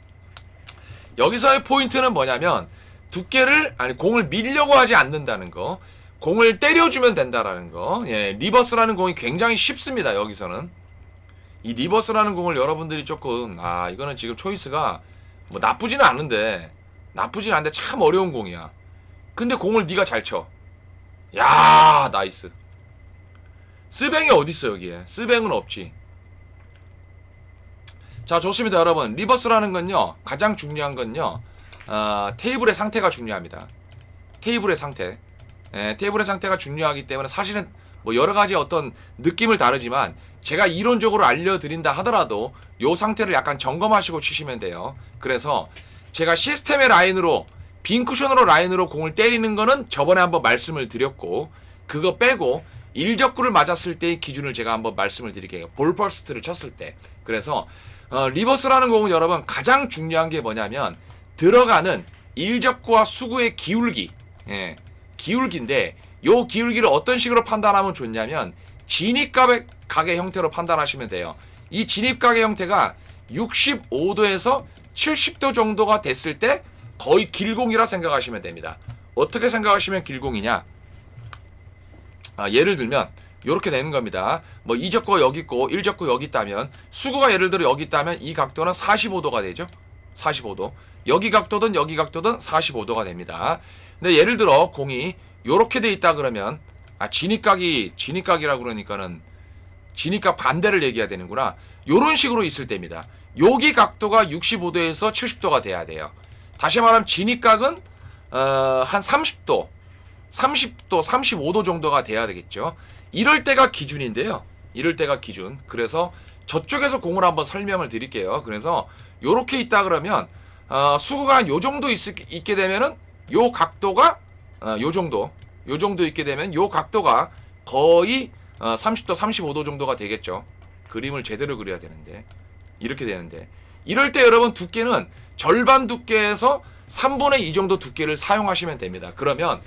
S3: 여기서의 포인트는 뭐냐면 공을 밀려고 하지 않는다는 거, 공을 때려주면 된다라는 거. 예, 리버스라는 공이 굉장히 쉽습니다. 여기서는 이 리버스라는 공을 여러분들이 조금 이거는 지금 초이스가 뭐 나쁘지는 않은데 참 어려운 공이야. 근데 공을 네가 잘 쳐. 야, 나이스. 스뱅이 어딨어 여기에. 스뱅은 없지. 자, 좋습니다 여러분. 리버스라는 건요, 가장 중요한 건요, 테이블의 상태가 중요합니다. 테이블의 상태. 테이블의 상태가 중요하기 때문에 사실은 뭐 여러가지 어떤 느낌을 다르지만 제가 이론적으로 알려드린다 하더라도 요 상태를 약간 점검하시고 치시면 돼요. 그래서 제가 시스템의 라인으로, 빈 쿠션으로 라인으로 공을 때리는 거는 저번에 한번 말씀을 드렸고, 그거 빼고 일적구를 맞았을 때의 기준을 제가 한번 말씀을 드릴게요. 볼퍼스트를 쳤을 때. 그래서 리버스라는 공은 여러분 가장 중요한 게 뭐냐면 들어가는 일적구와 수구의 기울기. 예, 기울기인데 요 기울기를 어떤 식으로 판단하면 좋냐면 진입각의 형태로 판단하시면 돼요. 이 진입각의 형태가 65도에서 70도 정도가 됐을 때 거의 길공이라 생각하시면 됩니다. 어떻게 생각하시면 길공이냐? 예를 들면 이렇게 되는 겁니다. 뭐 이적구 여기 있고 일적구 여기 있다면, 수구가 예를 들어 여기 있다면 이 각도는 45도가 되죠. 45도. 여기 각도든 여기 각도든 45도가 됩니다. 근데 예를 들어 공이 요렇게 돼 있다 그러면 진입각이라고 그러니까는 진입각 반대를 얘기해야 되는구나. 요런 식으로 있을 때입니다. 여기 각도가 65도에서 70도가 돼야 돼요. 다시 말하면 진입각은 한 30도, 35도 정도가 돼야 되겠죠. 이럴 때가 기준인데요. 이럴 때가 기준. 그래서 저쪽에서 공을 한번 설명을 드릴게요. 그래서 요렇게 있다 그러면 수구가 한 요 정도 있게 되면은 요 각도가 요 정도 있게 되면 요 각도가 거의 30도, 35도 정도가 되겠죠. 그림을 제대로 그려야 되는데 이렇게 되는데 이럴 때 여러분 두께는 절반 두께에서 3분의 2 정도 두께를 사용하시면 됩니다. 그러면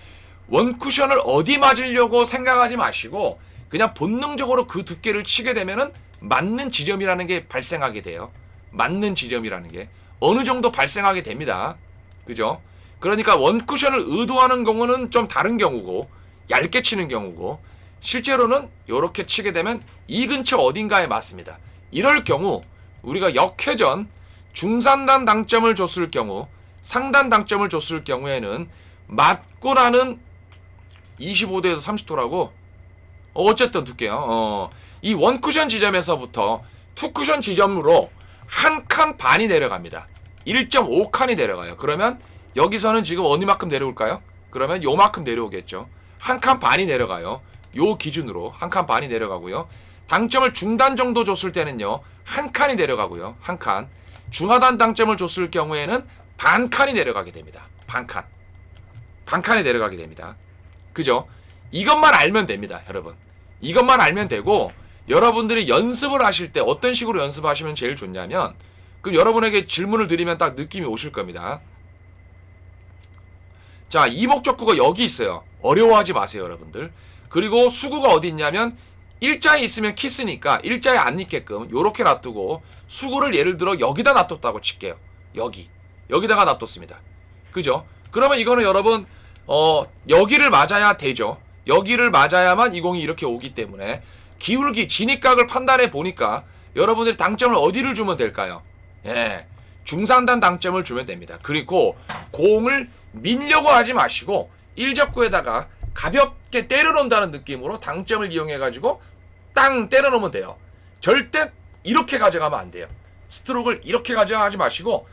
S3: 원쿠션을 어디 맞으려고 생각하지 마시고 그냥 본능적으로 그 두께를 치게 되면은 맞는 지점이라는 게 발생하게 돼요. 맞는 지점이라는 게 어느 정도 발생하게 됩니다. 그죠? 그러니까 원쿠션을 의도하는 경우는 좀 다른 경우고 얇게 치는 경우고 실제로는 이렇게 치게 되면 이 근처 어딘가에 맞습니다. 이럴 경우 우리가 역회전 중상단 당점을 줬을 경우 상단 당점을 줬을 경우에는 맞고 나는 25도에서 30도라고 어쨌든 두께요. 이 원쿠션 지점에서부터 투쿠션 지점으로 한 칸 반이 내려갑니다. 1.5칸이 내려가요. 그러면 여기서는 지금 어디만큼 내려올까요? 그러면 요만큼 내려오겠죠. 한 칸 반이 내려가요. 요 기준으로 한 칸 반이 내려가고요. 당점을 중단 정도 줬을 때는요. 한 칸이 내려가고요. 한 칸. 중하단 당점을 줬을 경우에는 반 칸이 내려가게 됩니다. 반 칸. 반 칸이 내려가게 됩니다. 그죠? 이것만 알면 됩니다, 여러분. 이것만 알면 되고 여러분들이 연습을 하실 때 어떤 식으로 연습하시면 제일 좋냐면 그럼 여러분에게 질문을 드리면 딱 느낌이 오실 겁니다. 자, 이목적구가 여기 있어요. 어려워하지 마세요, 여러분들. 그리고 수구가 어디 있냐면 일자에 있으면 키스니까 일자에 안 있게끔 요렇게 놔두고 수구를 예를 들어 여기다 놔뒀다고 칠게요. 여기다가 놔뒀습니다. 그죠? 그러면 이거는 여러분 여기를 맞아야 되죠. 여기를 맞아야만 이 공이 이렇게 오기 때문에 기울기, 진입각을 판단해 보니까 여러분들이 당점을 어디를 주면 될까요? 예, 중상단 당점을 주면 됩니다. 그리고 공을 밀려고 하지 마시고 일접구에다가 가볍게 때려 놓는다는 느낌으로 당점을 이용해 가지고 땅 때려 놓으면 돼요. 절대 이렇게 가져가면 안 돼요. 스트로크를 이렇게 가져가지 마시고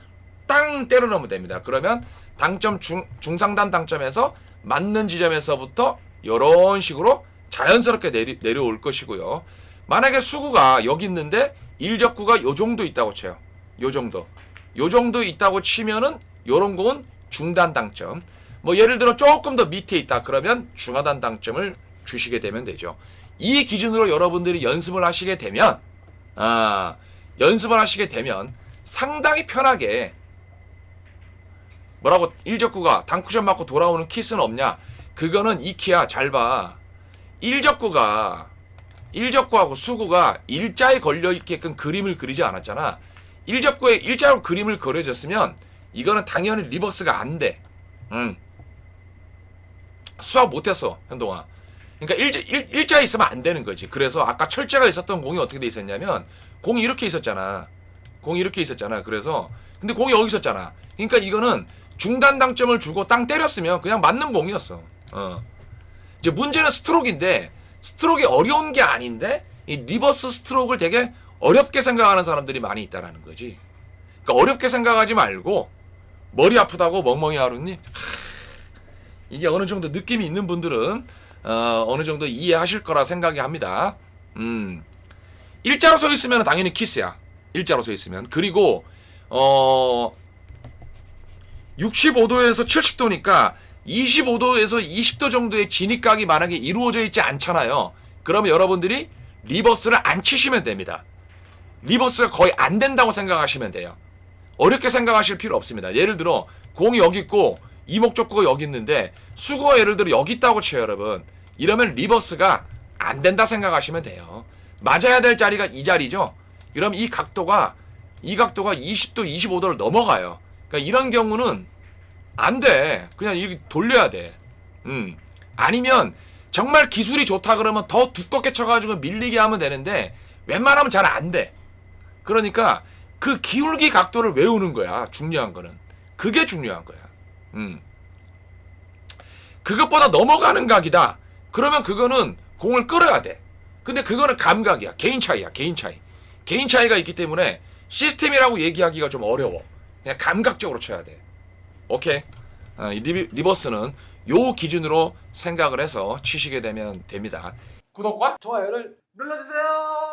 S3: 땅 때려 놓으면 됩니다. 그러면 당점 중상단 당점에서 맞는 지점에서부터 이런 식으로 자연스럽게 내려올 것이고요. 만약에 수구가 여기 있는데 일접구가 요 정도 있다고 쳐요. 요 정도 있다고 치면은 요런 공은 중단 당점. 뭐 예를 들어 조금 더 밑에 있다 그러면 중하단 당점을 주시게 되면 되죠. 이 기준으로 여러분들이 연습을 하시게 되면 상당히 편하게 뭐라고 일접구가 당쿠션 맞고 돌아오는 키스는 없냐? 그거는 익히야. 잘 봐. 일접구하고 수구가 일자에 걸려 있게끔 그림을 그리지 않았잖아. 일접구에 일자로 그림을 그려졌으면 이거는 당연히 리버스가 안 돼. 수학 못했어, 현동아. 그러니까 일자에 있으면 안 되는 거지. 그래서 아까 철제가 있었던 공이 어떻게 돼 있었냐면 공이 이렇게 있었잖아. 그래서 근데 공이 여기 있었잖아. 그러니까 이거는 중단 당점을 주고 땅 때렸으면 그냥 맞는 공이었어. 이제 문제는 스트로크인데 스트로크가 어려운 게 아닌데 이 리버스 스트로크를 되게 어렵게 생각하는 사람들이 많이 있다라는 거지. 그러니까 어렵게 생각하지 말고 머리 아프다고 멍멍이 하루님. 이게 어느 정도 느낌이 있는 분들은 어느 정도 이해하실 거라 생각이 합니다. 일자로 서 있으면 당연히 키스야. 일자로 서 있으면. 그리고 65도에서 70도니까 25도에서 20도 정도의 진입각이 만약에 이루어져 있지 않잖아요. 그러면 여러분들이 리버스를 안 치시면 됩니다. 리버스가 거의 안 된다고 생각하시면 돼요. 어렵게 생각하실 필요 없습니다. 예를 들어 공이 여기 있고 이목적구가 여기 있는데 수구가 예를 들어 여기 있다고 쳐요, 여러분. 이러면 리버스가 안 된다 생각하시면 돼요. 맞아야 될 자리가 이 자리죠. 그럼 이 각도가 20도, 25도를 넘어가요. 그러니까 이런 경우는 안 돼. 그냥 이렇게 돌려야 돼. 아니면 정말 기술이 좋다 그러면 더 두껍게 쳐가지고 밀리게 하면 되는데 웬만하면 잘 안 돼. 그러니까 그 기울기 각도를 외우는 거야. 중요한 거는. 그게 중요한 거야. 그것보다 넘어가는 각이다. 그러면 그거는 공을 끌어야 돼. 근데 그거는 감각이야. 개인 차이야. 개인 차이. 개인 차이가 있기 때문에 시스템이라고 얘기하기가 좀 어려워. 그냥 감각적으로 쳐야 돼. 오케이. 리버스는 요 기준으로 생각을 해서 치시게 되면 됩니다.
S1: 구독과 좋아요를 눌러주세요.